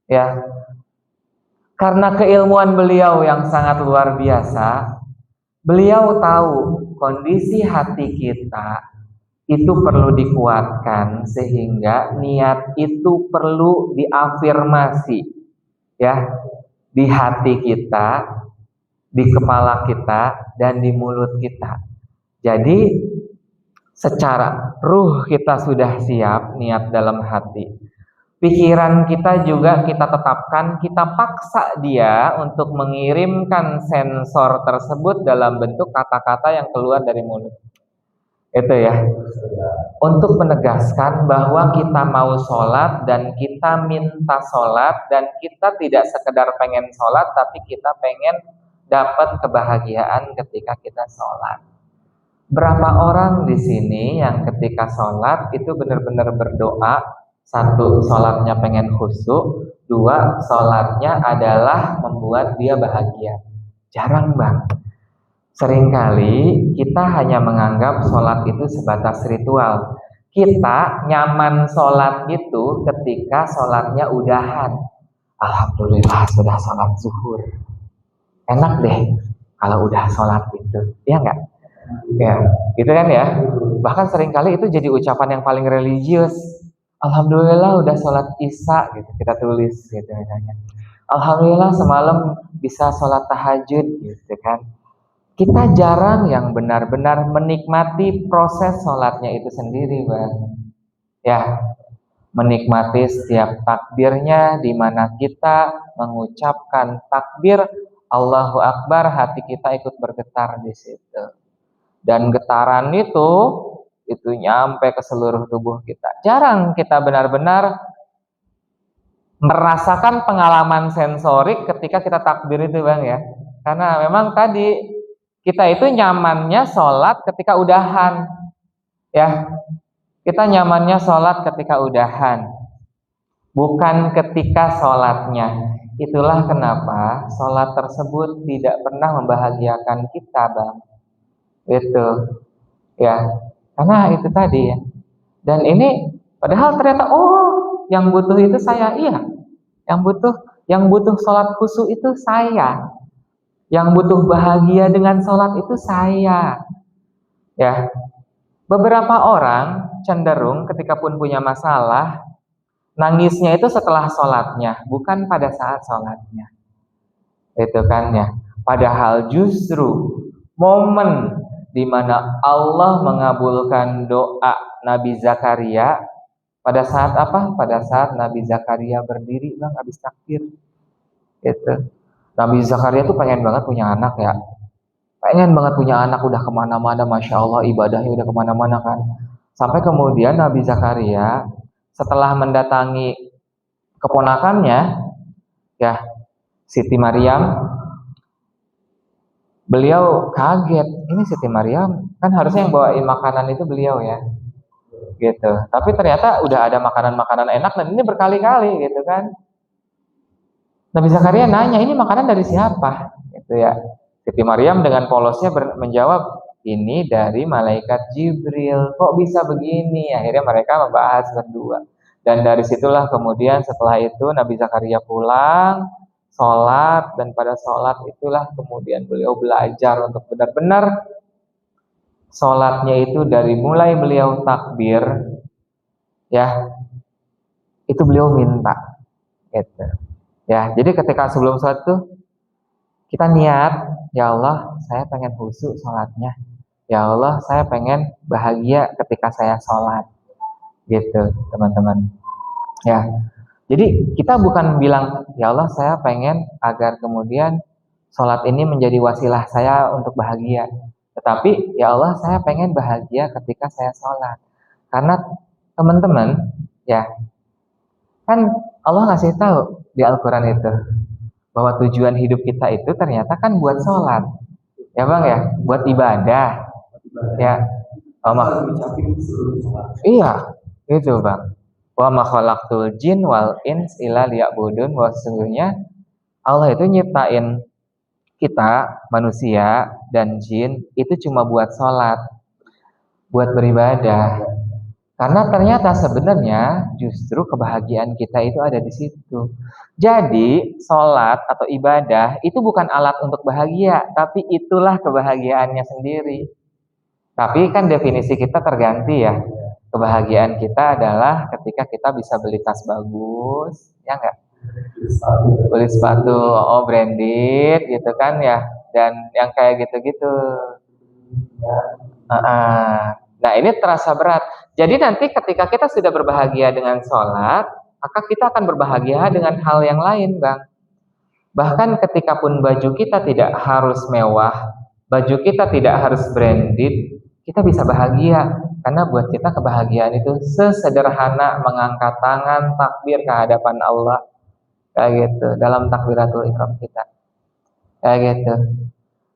Ya, karena keilmuan beliau yang sangat luar biasa. Beliau tahu kondisi hati kita itu perlu dikuatkan sehingga niat itu perlu diafirmasi, ya, di hati kita, di kepala kita, dan di mulut kita. Jadi secara ruh kita sudah siap niat dalam hati. Pikiran kita juga kita tetapkan, kita paksa dia untuk mengirimkan sensor tersebut dalam bentuk kata-kata yang keluar dari mulut. Itu ya, untuk menegaskan bahwa kita mau sholat dan kita minta sholat, dan kita tidak sekedar pengen sholat, tapi kita pengen dapat kebahagiaan ketika kita sholat. Berapa orang di sini yang ketika sholat itu benar-benar berdoa? Satu, sholatnya pengen khusyuk. Dua, sholatnya adalah membuat dia bahagia. Jarang, Bang. Seringkali kita hanya menganggap sholat itu sebatas ritual. Kita nyaman sholat itu ketika sholatnya udahan. Alhamdulillah sudah sholat zuhur. Enak deh kalau udah sholat itu. Iya nggak? Ya, gitu kan ya. Bahkan seringkali itu jadi ucapan yang paling religius. Alhamdulillah udah sholat isya gitu, kita tulis gitu misalnya. Alhamdulillah semalam bisa sholat tahajud gitu kan. Kita jarang yang benar-benar menikmati proses sholatnya itu sendiri, Bang. Ya, menikmati setiap takbirnya, di mana kita mengucapkan takbir Allahu Akbar, hati kita ikut bergetar di situ. Dan getaran itu nyampe ke seluruh tubuh kita. Jarang kita benar-benar merasakan pengalaman sensorik ketika kita takbir itu, Bang, ya. Karena memang tadi kita itu nyamannya sholat ketika udahan, ya. Kita nyamannya sholat ketika udahan, bukan ketika sholatnya. Itulah kenapa sholat tersebut tidak pernah membahagiakan kita, Bang. Itu, ya. Karena itu tadi ya. Dan ini padahal ternyata yang butuh itu saya, iya. Yang butuh sholat khusyuk itu saya. Yang butuh bahagia dengan sholat itu saya. Ya. Beberapa orang cenderung ketika pun punya masalah, nangisnya itu setelah sholatnya, bukan pada saat sholatnya. Itu kan ya. Padahal justru momen di mana Allah mengabulkan doa Nabi Zakaria pada saat apa? Pada saat Nabi Zakaria berdiri, Bang, habis takbir. Gitu. Nabi Zakaria tuh pengen banget punya anak ya. Pengen banget punya anak, udah kemana-mana, Masya Allah, ibadahnya udah kemana-mana kan. Sampai kemudian Nabi Zakaria setelah mendatangi keponakannya, ya, Siti Maryam, beliau kaget, ini Siti Maryam, kan harusnya yang bawain makanan itu beliau ya, gitu. Tapi ternyata udah ada makanan-makanan enak dan ini berkali-kali gitu kan. Nabi Zakaria nanya, ini makanan dari siapa? Gitu ya. Siti Maryam dengan polosnya menjawab, ini dari malaikat Jibril. Kok bisa begini? Akhirnya mereka membahas berdua. Dan dari situlah kemudian setelah itu Nabi Zakaria pulang, sholat, dan pada sholat itulah kemudian beliau belajar untuk benar-benar sholatnya itu dari mulai beliau takbir, ya, itu beliau minta, gitu. Ya, jadi ketika sebelum sholat tuh kita niat, ya Allah, saya pengen khusyuk sholatnya. Ya Allah, saya pengen bahagia ketika saya sholat, gitu, teman-teman. Ya. Jadi kita bukan bilang, ya Allah saya pengen agar kemudian sholat ini menjadi wasilah saya untuk bahagia. Tetapi ya Allah saya pengen bahagia ketika saya sholat. Karena teman-teman, ya, Kan Allah ngasih tahu di Al-Quran itu bahwa tujuan hidup kita itu ternyata kan buat sholat, ya bang ya, buat ibadah, ya. Oh, iya, itu bang. Wa ma khalaqtul jin wal ins illa liya'budun. Bahwa sesungguhnya Allah itu nyiptain kita manusia dan jin itu cuma buat sholat, buat beribadah. Karena ternyata sebenarnya justru kebahagiaan kita itu ada di situ. Jadi sholat atau ibadah itu bukan alat untuk bahagia, tapi itulah kebahagiaannya sendiri. Tapi kan definisi kita terganti ya. Kebahagiaan kita adalah ketika kita bisa beli tas bagus, ya enggak? Beli sepatu, oh branded gitu kan ya, dan yang kayak gitu-gitu. Nah ini terasa berat. Jadi nanti ketika kita sudah berbahagia dengan sholat, maka kita akan berbahagia dengan hal yang lain, bang. Bahkan ketika pun baju kita tidak harus mewah, baju kita tidak harus branded, kita bisa bahagia. Karena buat kita kebahagiaan itu sesederhana mengangkat tangan takbir ke hadapan Allah, kayak gitu, dalam takbiratul ihram kita, kayak gitu.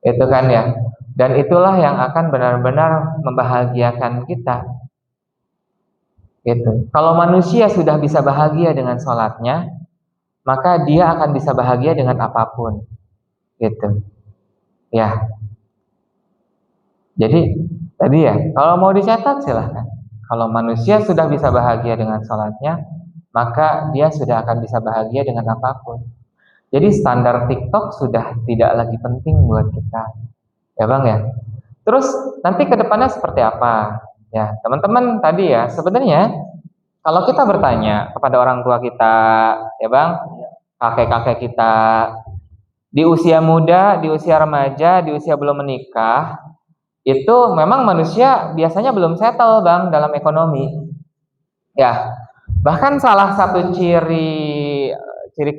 Itu kan ya. Dan itulah yang akan benar-benar membahagiakan kita. Gitu. Kalau manusia sudah bisa bahagia dengan sholatnya, maka dia akan bisa bahagia dengan apapun. Gitu. Ya. Jadi tadi ya, kalau mau dicatat silahkan. Kalau manusia sudah bisa bahagia dengan sholatnya, maka dia sudah akan bisa bahagia dengan apapun. Jadi standar TikTok sudah tidak lagi penting buat kita. Ya bang ya. Terus nanti ke depannya seperti apa? Ya teman-teman tadi ya, sebenarnya kalau kita bertanya kepada orang tua kita, ya bang, kakek-kakek kita, di usia muda, di usia remaja, di usia belum menikah, itu memang manusia biasanya belum settle bang dalam ekonomi. Ya, bahkan salah satu ciri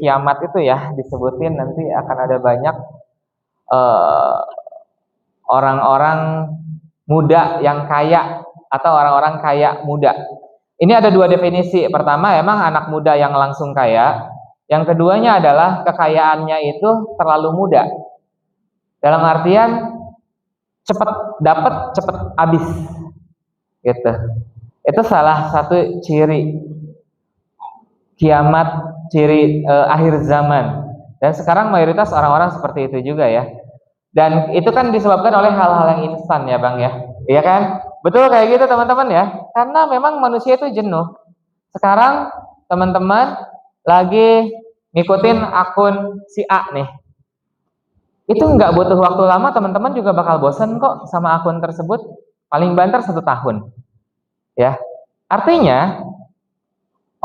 kiamat itu ya disebutin nanti akan ada banyak orang-orang muda yang kaya atau orang-orang kaya muda. Ini ada dua definisi. Pertama, emang anak muda yang langsung kaya. Yang keduanya adalah kekayaannya itu terlalu muda. Dalam artian cepat dapat, cepat habis. Gitu. Itu salah satu ciri kiamat, ciri akhir zaman. Dan sekarang mayoritas orang-orang seperti itu juga ya. Dan itu kan disebabkan oleh hal-hal yang instan ya bang ya. Iya kan? Betul kayak gitu teman-teman ya. Karena memang manusia itu jenuh. Sekarang teman-teman lagi ngikutin akun si A nih. Itu nggak butuh waktu lama, teman-teman juga bakal bosen kok sama akun tersebut. Paling banter 1 tahun. Ya. Artinya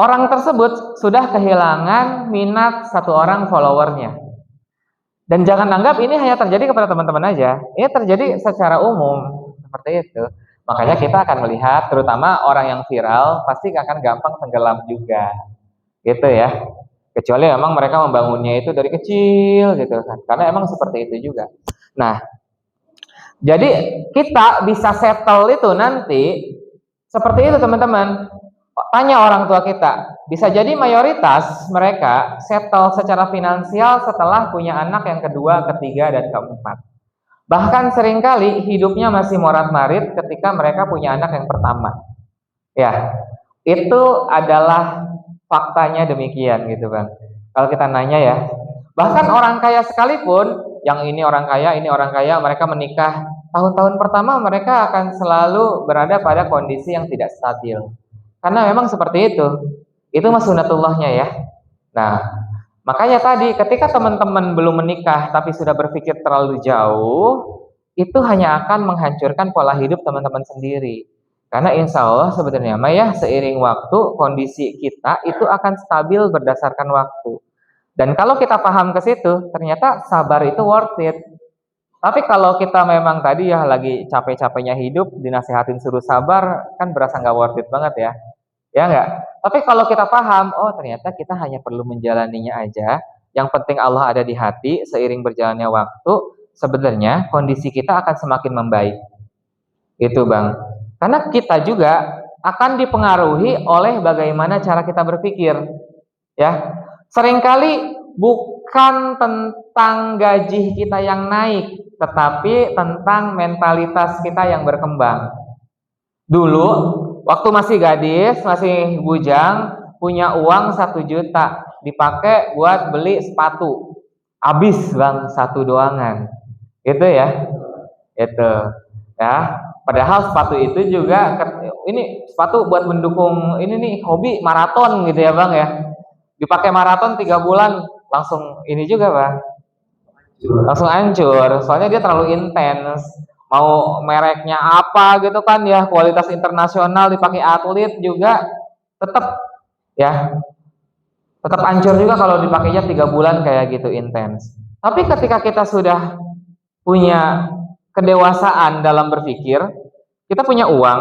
orang tersebut sudah kehilangan minat satu orang followernya. Dan jangan anggap ini hanya terjadi kepada teman-teman aja. Ini terjadi secara umum seperti itu. Makanya kita akan melihat, terutama orang yang viral pasti akan gampang tenggelam juga, gitu ya. Kecuali memang mereka membangunnya itu dari kecil, gitu kan. Karena emang seperti itu juga. Nah, jadi kita bisa settle itu nanti seperti itu teman-teman. Tanya orang tua kita, bisa jadi mayoritas mereka settle secara finansial setelah punya anak yang kedua, ketiga, dan keempat. Bahkan seringkali hidupnya masih morat-marit ketika mereka punya anak yang pertama. Ya, itu adalah faktanya demikian gitu bang. Kalau kita nanya ya, bahkan orang kaya sekalipun, yang ini orang kaya, ini orang kaya, mereka menikah, tahun-tahun pertama mereka akan selalu berada pada kondisi yang tidak stabil. Karena memang seperti itu mah sunatullahnya ya. Nah, makanya tadi ketika teman-teman belum menikah tapi sudah berpikir terlalu jauh, itu hanya akan menghancurkan pola hidup teman-teman sendiri. Karena insya Allah sebenarnya mah ya seiring waktu kondisi kita itu akan stabil berdasarkan waktu. Dan kalau kita paham ke situ, ternyata sabar itu worth it. Tapi kalau kita memang tadi ya lagi capek-capeknya hidup, dinasehatin suruh sabar, kan berasa nggak worth it banget ya. Ya nggak? Tapi kalau kita paham, oh ternyata kita hanya perlu menjalaninya aja. Yang penting Allah ada di hati, seiring berjalannya waktu, sebenarnya kondisi kita akan semakin membaik. Itu bang. Karena kita juga akan dipengaruhi oleh bagaimana cara kita berpikir. Ya, seringkali bukan tentang gaji kita yang naik, tetapi tentang mentalitas kita yang berkembang. Dulu, waktu masih gadis, masih bujang, punya uang 1 juta, dipakai buat beli sepatu. Habis bang, satu doangan. Gitu ya. Itu. Ya. Padahal sepatu itu juga, ini sepatu buat mendukung ini nih, hobi maraton gitu ya bang ya. Dipakai maraton 3 bulan, langsung ini juga bang. Langsung hancur, soalnya dia terlalu intens. Mau mereknya apa gitu kan ya, kualitas internasional dipakai atlet juga tetap ya, tetap hancur juga kalau dipakainya 3 bulan kayak gitu intens. Tapi ketika kita sudah punya kedewasaan dalam berpikir, kita punya uang,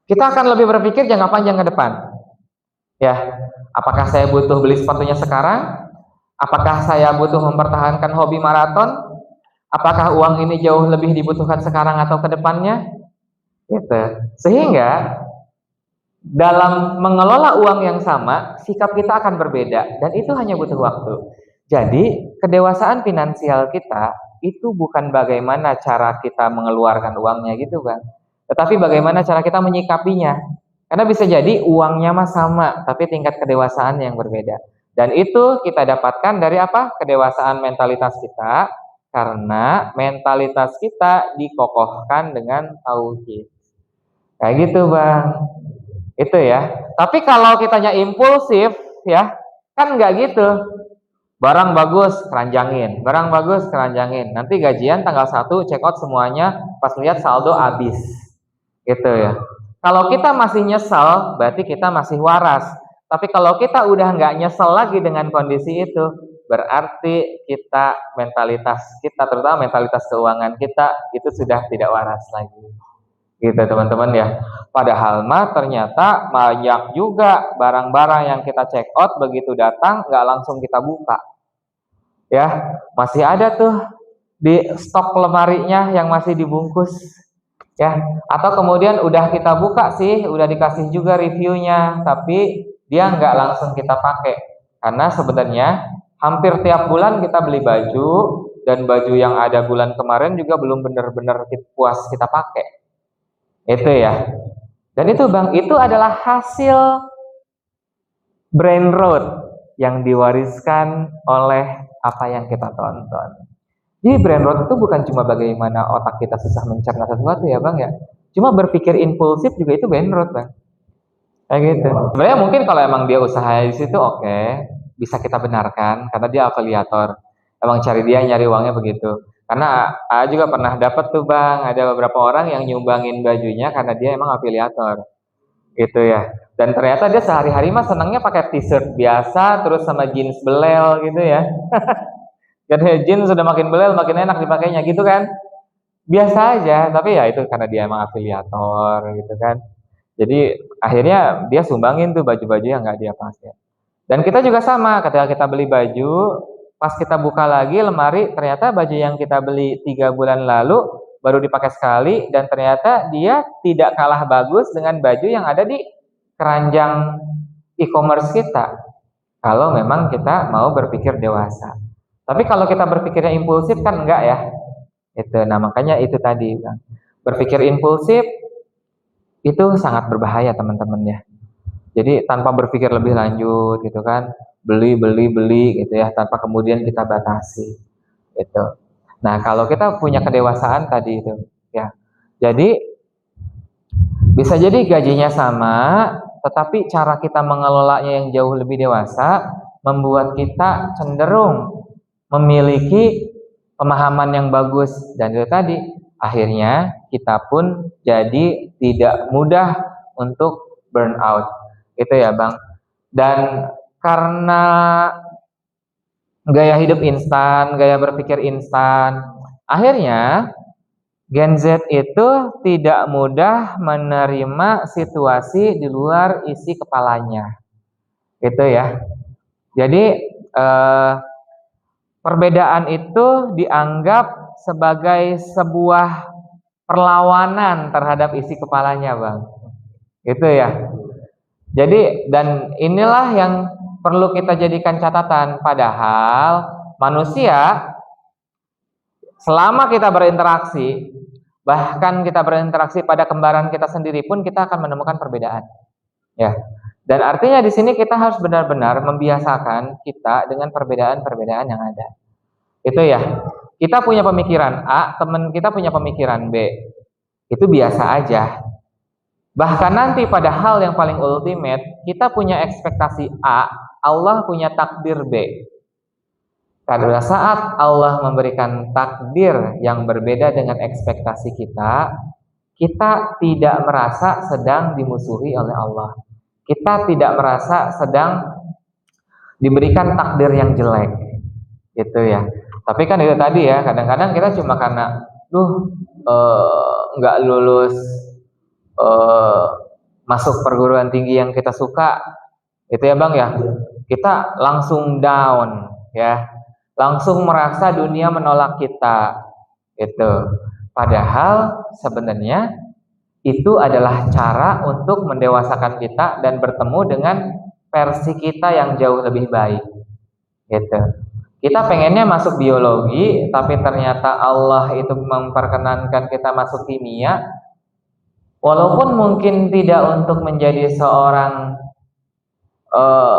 kita akan lebih berpikir jangka panjang ke depan. Ya, apakah saya butuh beli sepatunya sekarang? Apakah saya butuh mempertahankan hobi maraton? Apakah uang ini jauh lebih dibutuhkan sekarang atau ke depannya? Gitu. Sehingga dalam mengelola uang yang sama, sikap kita akan berbeda dan itu hanya butuh waktu. Jadi, kedewasaan finansial kita itu bukan bagaimana cara kita mengeluarkan uangnya gitu, Bang. Tetapi bagaimana cara kita menyikapinya. Karena bisa jadi uangnya mah sama, tapi tingkat kedewasaan yang berbeda. Dan itu kita dapatkan dari apa? Kedewasaan mentalitas kita, karena mentalitas kita dikokohkan dengan tauhid. Kayak gitu, Bang. Itu ya. Tapi kalau kitanya impulsif, ya, kan nggak gitu. Barang bagus, keranjangin. Barang bagus, keranjangin. Nanti gajian tanggal 1, check out semuanya, pas lihat saldo habis. Gitu ya. Kalau kita masih nyesal, berarti kita masih waras. Tapi kalau kita udah nggak nyesel lagi dengan kondisi itu, berarti kita, mentalitas kita, terutama mentalitas keuangan kita, itu sudah tidak waras lagi. Gitu teman-teman ya. Padahal mah ternyata banyak juga barang-barang yang kita check out, begitu datang nggak langsung kita buka. Ya, masih ada tuh di stok lemarinya yang masih dibungkus. Ya, atau kemudian udah kita buka sih, udah dikasih juga reviewnya, tapi dia nggak langsung kita pakai. Karena sebenarnya hampir tiap bulan kita beli baju, dan baju yang ada bulan kemarin juga belum benar-benar puas kita pakai. Itu ya. Dan itu Bang, itu adalah hasil brain rot yang diwariskan oleh apa yang kita tonton. Jadi brain rot itu bukan cuma bagaimana otak kita susah mencerna sesuatu ya Bang ya. Cuma berpikir impulsif juga itu brain rot Bang. Kayak gitu. Sebenarnya mungkin kalau emang dia usaha di situ oke, bisa kita benarkan karena dia afiliator. Emang cari dia nyari uangnya begitu. Karena A juga pernah dapat tuh Bang, ada beberapa orang yang nyumbangin bajunya karena dia emang afiliator. Gitu ya. Dan ternyata dia sehari-hari mah senangnya pakai t-shirt biasa terus sama jeans belel gitu ya. Jadi jeans sudah makin belel, makin enak dipakainya gitu kan. Biasa aja, tapi ya itu karena dia emang afiliator gitu kan. Jadi akhirnya dia sumbangin tuh baju-baju yang nggak dia pakai. Dan kita juga sama, ketika kita beli baju, pas kita buka lagi lemari, ternyata baju yang kita beli 3 bulan lalu baru dipakai sekali, dan ternyata dia tidak kalah bagus dengan baju yang ada di keranjang e-commerce kita. Kalau memang kita mau berpikir dewasa. Tapi kalau kita berpikirnya impulsif kan enggak ya. Itu, nah makanya itu tadi Bang. Berpikir impulsif itu sangat berbahaya teman-teman ya. Jadi tanpa berpikir lebih lanjut gitu kan, beli gitu ya, tanpa kemudian kita batasi gitu. Nah kalau kita punya kedewasaan tadi itu ya, jadi bisa jadi gajinya sama, tetapi cara kita mengelolanya yang jauh lebih dewasa membuat kita cenderung memiliki pemahaman yang bagus, dan itu tadi akhirnya kita pun jadi tidak mudah untuk burn out. Itu ya Bang. Dan karena gaya hidup instan, gaya berpikir instan, akhirnya Gen Z itu tidak mudah menerima situasi di luar isi kepalanya. Gitu ya. Jadi perbedaan itu dianggap sebagai sebuah perlawanan terhadap isi kepalanya Bang. Gitu ya. Jadi dan inilah yang perlu kita jadikan catatan. Padahal manusia selama kita berinteraksi, bahkan kita berinteraksi pada kembaran kita sendiri pun kita akan menemukan perbedaan. Ya. Dan artinya di sini kita harus benar-benar membiasakan kita dengan perbedaan-perbedaan yang ada. Itu ya. Kita punya pemikiran A, teman kita punya pemikiran B. Itu biasa aja. Bahkan nanti pada hal yang paling ultimate, kita punya ekspektasi A, Allah punya takdir B. Pada saat Allah memberikan takdir yang berbeda dengan ekspektasi kita, kita tidak merasa sedang dimusuhi oleh Allah. Kita tidak merasa sedang diberikan takdir yang jelek. Gitu ya. Tapi kan itu tadi ya, kadang-kadang kita cuma karena nggak lulus masuk perguruan tinggi yang kita suka, itu ya Bang ya, kita langsung down ya, langsung merasa dunia menolak kita, itu. Padahal sebenarnya itu adalah cara untuk mendewasakan kita dan bertemu dengan versi kita yang jauh lebih baik, gitu. Kita pengennya masuk biologi, tapi ternyata Allah itu memperkenankan kita masuk kimia. Walaupun mungkin tidak untuk menjadi seorang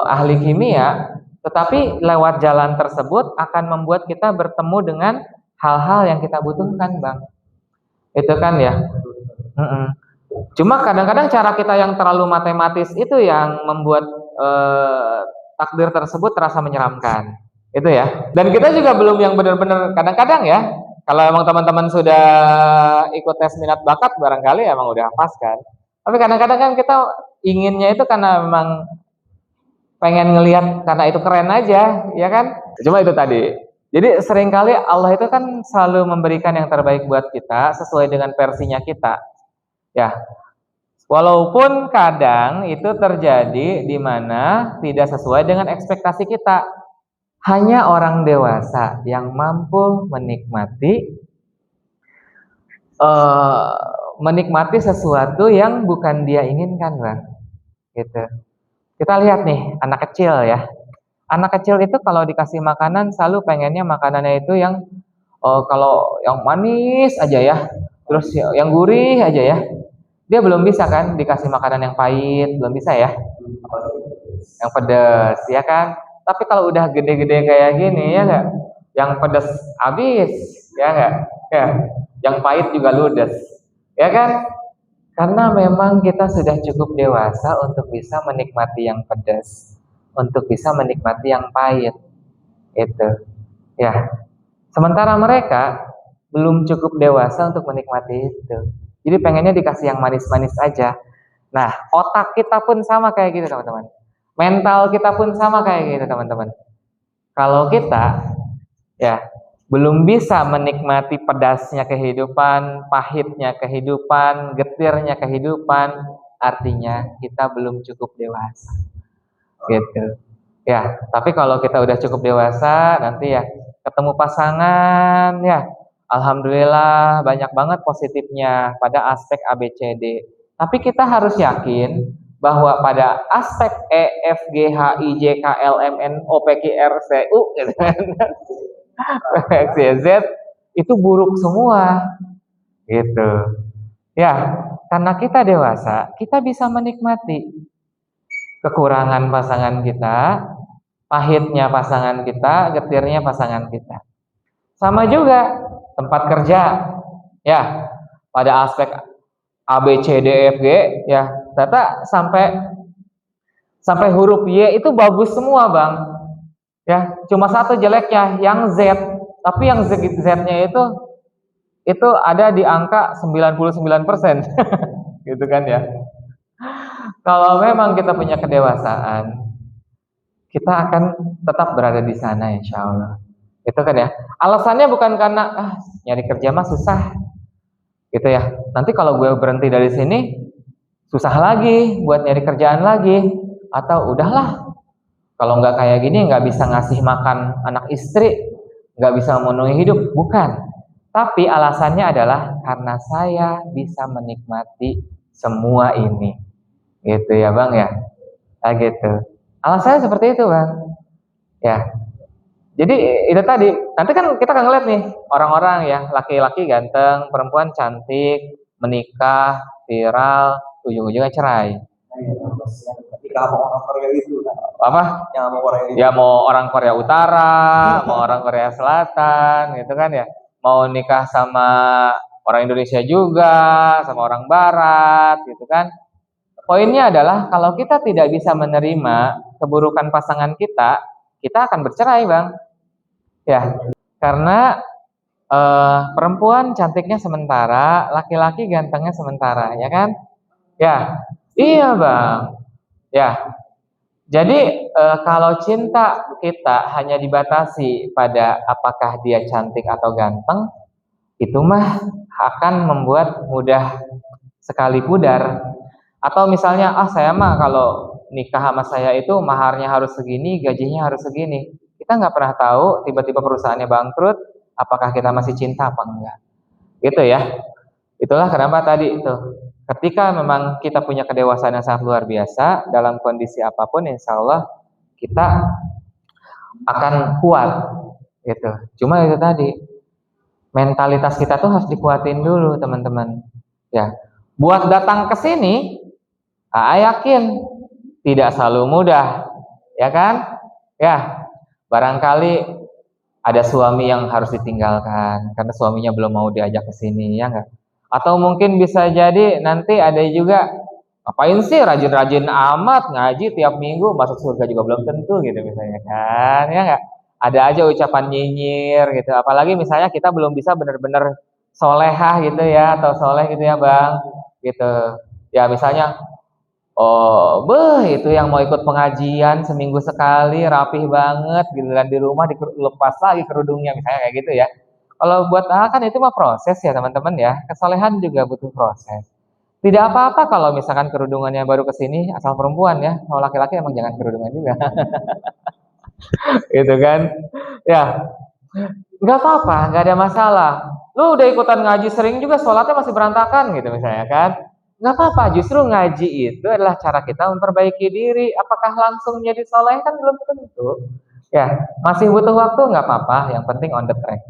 ahli kimia, tetapi lewat jalan tersebut akan membuat kita bertemu dengan hal-hal yang kita butuhkan, Bang. Itu kan ya. Cuma kadang-kadang cara kita yang terlalu matematis itu yang membuat takdir tersebut terasa menyeramkan. Itu ya. Dan kita juga belum yang benar-benar, kadang-kadang ya, kalau emang teman-teman sudah ikut tes minat bakat, barangkali emang udah pas kan. Tapi kadang-kadang kan kita inginnya itu karena memang pengen ngelihat karena itu keren aja, ya kan? Cuma itu tadi. Jadi seringkali Allah itu kan selalu memberikan yang terbaik buat kita sesuai dengan versinya kita. Ya. Walaupun kadang itu terjadi di mana tidak sesuai dengan ekspektasi kita. Hanya orang dewasa yang mampu menikmati sesuatu yang bukan dia inginkan, Bang. Gitu. Kita lihat nih, anak kecil ya. Anak kecil itu kalau dikasih makanan selalu pengennya makanannya itu yang kalau yang manis aja ya, terus yang gurih aja ya. Dia belum bisa kan dikasih makanan yang pahit, belum bisa ya. Yang pedas, ya kan? Tapi kalau udah gede-gede kayak gini ya enggak, yang pedas habis, ya enggak? Ya. Yang pahit juga ludes. Ya kan? Karena memang kita sudah cukup dewasa untuk bisa menikmati yang pedas, untuk bisa menikmati yang pahit. Itu. Ya. Sementara mereka belum cukup dewasa untuk menikmati itu. Jadi pengennya dikasih yang manis-manis aja. Nah, otak kita pun sama kayak gitu, teman-teman. Mental kita pun sama kayak gitu, teman-teman. Kalau kita ya belum bisa menikmati pedasnya kehidupan, pahitnya kehidupan, getirnya kehidupan, artinya kita belum cukup dewasa. Gitu. Ya, tapi kalau kita udah cukup dewasa, nanti ya ketemu pasangan ya, alhamdulillah banyak banget positifnya pada aspek ABCD. Tapi kita harus yakin bahwa pada aspek E, F, G, H, I, J, K, L, M, N, O, P, Q, R, S, U gitu kan. X, Y, Z itu buruk semua. Gitu. Ya, karena kita dewasa, kita bisa menikmati kekurangan pasangan kita, pahitnya pasangan kita, getirnya pasangan kita. Sama juga tempat kerja. Ya, pada aspek A, B, C, D, E, F, G ya, ternyata sampai huruf Y itu bagus semua, Bang. Ya, cuma satu jeleknya yang Z, tapi yang Z-nya itu ada di angka 99%. Gitu kan ya. Kalau memang kita punya kedewasaan, kita akan tetap berada di sana insya Allah. Itu kan ya. Alasannya bukan karena nyari kerja mah susah. Gitu ya. Nanti kalau gue berhenti dari sini susah lagi buat nyari kerjaan lagi, atau udahlah kalau nggak kayak gini nggak bisa ngasih makan anak istri, nggak bisa memenuhi hidup, bukan. Tapi alasannya adalah karena saya bisa menikmati semua ini, gitu ya Bang ya. Gitu. Alasannya seperti itu, Bang. Ya. Jadi itu tadi, nanti kan kita akan ngeliat nih orang-orang ya, laki-laki ganteng, perempuan cantik, menikah, viral, ujung-ujungnya cerai. Ketika mau orang Korea itu, Apa? yang mau Korea itu. Ya mau orang Korea Utara, mau orang Korea Selatan, gitu kan ya. Mau nikah sama orang Indonesia juga, sama orang Barat, gitu kan. Poinnya adalah kalau kita tidak bisa menerima keburukan pasangan kita akan bercerai, Bang. Ya, karena perempuan cantiknya sementara, laki-laki gantengnya sementara, ya kan? Ya, iya, Bang. Ya, jadi kalau cinta kita hanya dibatasi pada apakah dia cantik atau ganteng, itu mah akan membuat mudah sekali pudar. Atau misalnya, saya mah kalau nikah sama saya itu maharnya harus segini, gajinya harus segini. Kita nggak pernah tahu tiba-tiba perusahaannya bangkrut, apakah kita masih cinta apa enggak. Gitu ya. Itulah kenapa tadi itu. Ketika memang kita punya kedewasaan yang sangat luar biasa, dalam kondisi apapun insya Allah kita akan kuat. Gitu. Cuma itu tadi, mentalitas kita tuh harus dikuatin dulu teman-teman. Ya, buat datang ke sini, yakin tidak selalu mudah, ya kan? Ya, barangkali ada suami yang harus ditinggalkan karena suaminya belum mau diajak ke sini, ya enggak? Atau mungkin bisa jadi nanti ada juga, ngapain sih rajin-rajin amat ngaji tiap minggu, masuk surga juga belum tentu gitu misalnya kan, ya enggak? Ada aja ucapan nyinyir gitu, apalagi misalnya kita belum bisa benar-benar solehah gitu ya, atau soleh gitu ya Bang, gitu. Ya misalnya, itu yang mau ikut pengajian seminggu sekali, rapih banget, giliran di rumah dilepas lagi kerudungnya, misalnya kayak gitu ya. Kalau buat kan itu mah proses ya teman-teman ya, kesolehan juga butuh proses. Tidak apa-apa kalau misalkan kerudungannya baru kesini asal perempuan ya, kalau laki-laki emang jangan kerudungan juga. Gitu kan. Ya, nggak apa-apa, nggak ada masalah. Lu udah ikutan ngaji sering juga, sholatnya masih berantakan gitu misalnya kan. Nggak apa-apa, justru ngaji itu adalah cara kita memperbaiki diri. Apakah langsung jadi soleh kan belum tentu. Ya, masih butuh waktu nggak apa-apa, yang penting on the track.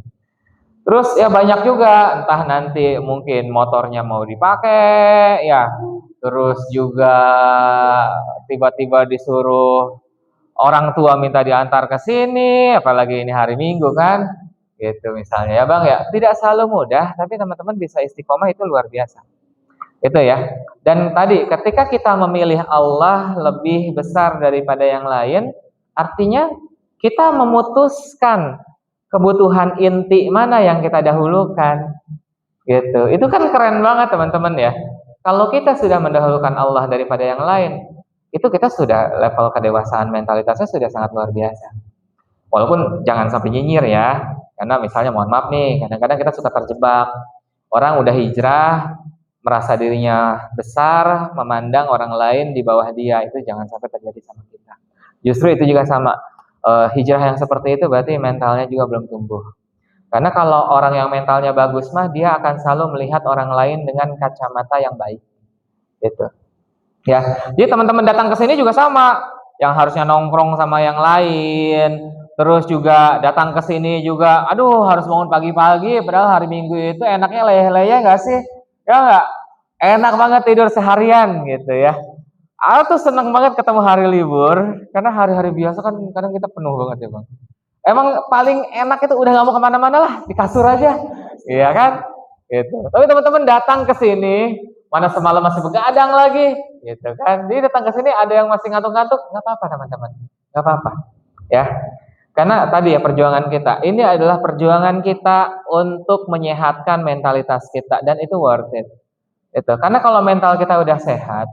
Terus ya banyak juga, entah nanti mungkin motornya mau dipakai, ya. Terus juga tiba-tiba disuruh orang tua minta diantar ke sini, apalagi ini hari Minggu kan, gitu misalnya ya Bang ya. Tidak selalu mudah, tapi teman-teman bisa istiqomah itu luar biasa. Itu ya. Dan tadi ketika kita memilih Allah lebih besar daripada yang lain, artinya kita memutuskan kebutuhan inti mana yang kita dahulukan. Gitu. Itu kan keren banget teman-teman ya. Kalau kita sudah mendahulukan Allah daripada yang lain, itu kita sudah level kedewasaan mentalitasnya sudah sangat luar biasa. Walaupun jangan sampai nyinyir ya. Karena misalnya mohon maaf nih, kadang-kadang kita suka terjebak. Orang udah hijrah, merasa dirinya besar, memandang orang lain di bawah dia, itu jangan sampai terjadi sama kita. Justru itu juga sama, hijrah yang seperti itu berarti mentalnya juga belum tumbuh. Karena kalau orang yang mentalnya bagus mah, dia akan selalu melihat orang lain dengan kacamata yang baik. Gitu. Ya, jadi teman-teman datang ke sini juga sama, yang harusnya nongkrong sama yang lain, terus juga datang ke sini juga, aduh harus bangun pagi-pagi, padahal hari Minggu itu enaknya leyeh-leyeh nggak sih? Ya nggak? Enak banget tidur seharian gitu ya. Aku tuh seneng banget ketemu hari libur, karena hari-hari biasa kan kadang kita penuh banget ya Bang. Emang paling enak itu udah nggak mau kemana-mana lah, di kasur aja, iya kan? Gitu. Tapi teman-teman datang ke sini, mana semalam masih begadang lagi, gitu kan? Jadi datang ke sini ada yang masih ngantuk-ngantuk, nggak apa-apa teman-teman, nggak apa-apa, ya. Karena tadi ya perjuangan kita, ini adalah perjuangan kita untuk menyehatkan mentalitas kita dan itu worth it. Itu. Karena kalau mental kita udah sehat,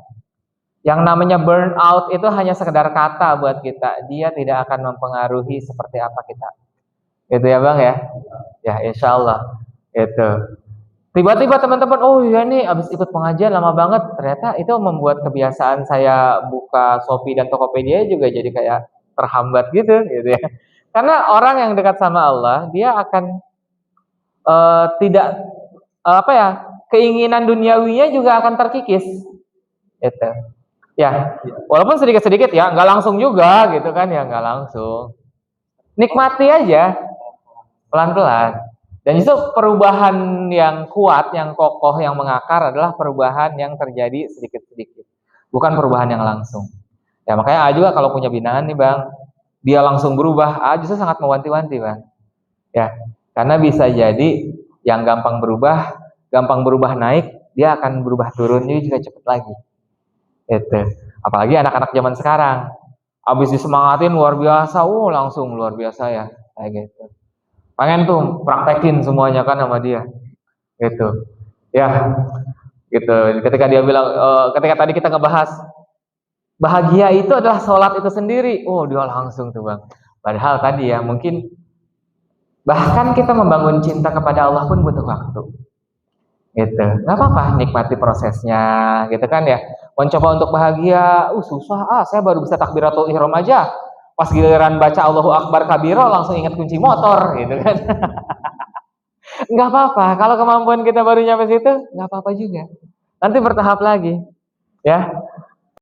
yang namanya burnout itu hanya sekedar kata buat kita. Dia tidak akan mempengaruhi seperti apa kita. Gitu ya Bang ya? Ya insya Allah. Itu. Tiba-tiba teman-teman, oh iya nih abis ikut pengajian lama banget. Ternyata itu membuat kebiasaan saya buka Shopee dan Tokopedia juga jadi kayak terhambat gitu ya. Karena orang yang dekat sama Allah, dia akan tidak keinginan duniawinya juga akan terkikis. Gitu. Ya, walaupun sedikit-sedikit ya, nggak langsung juga gitu kan ya, nggak langsung. Nikmati aja, pelan-pelan. Dan itu perubahan yang kuat, yang kokoh, yang mengakar adalah perubahan yang terjadi sedikit-sedikit. Bukan perubahan yang langsung. Ya makanya A juga kalau punya binaan nih Bang, dia langsung berubah, A justru sangat mewanti-wanti Bang. Ya, karena bisa jadi yang gampang berubah naik, dia akan berubah turun juga cepet lagi. Itu. Apalagi anak-anak zaman sekarang. Habis disemangatin luar biasa, langsung luar biasa ya, kayak gitu. Pengen tuh praktekin semuanya kan sama dia, gitu. Ya, gitu. Ketika dia bilang, ketika tadi kita ngebahas bahagia itu adalah sholat itu sendiri, dia langsung tuh Bang. Padahal tadi ya mungkin bahkan kita membangun cinta kepada Allah pun butuh waktu. Gitu. Nggak apa-apa, nikmati prosesnya, gitu kan ya. Mencoba untuk bahagia, susah, saya baru bisa takbiratul ihram aja. Pas giliran baca Allahu Akbar kabiro langsung ingat kunci motor, gitu kan. Nggak apa-apa, kalau kemampuan kita baru nyampe situ, nggak apa-apa juga. Nanti bertahap lagi, ya.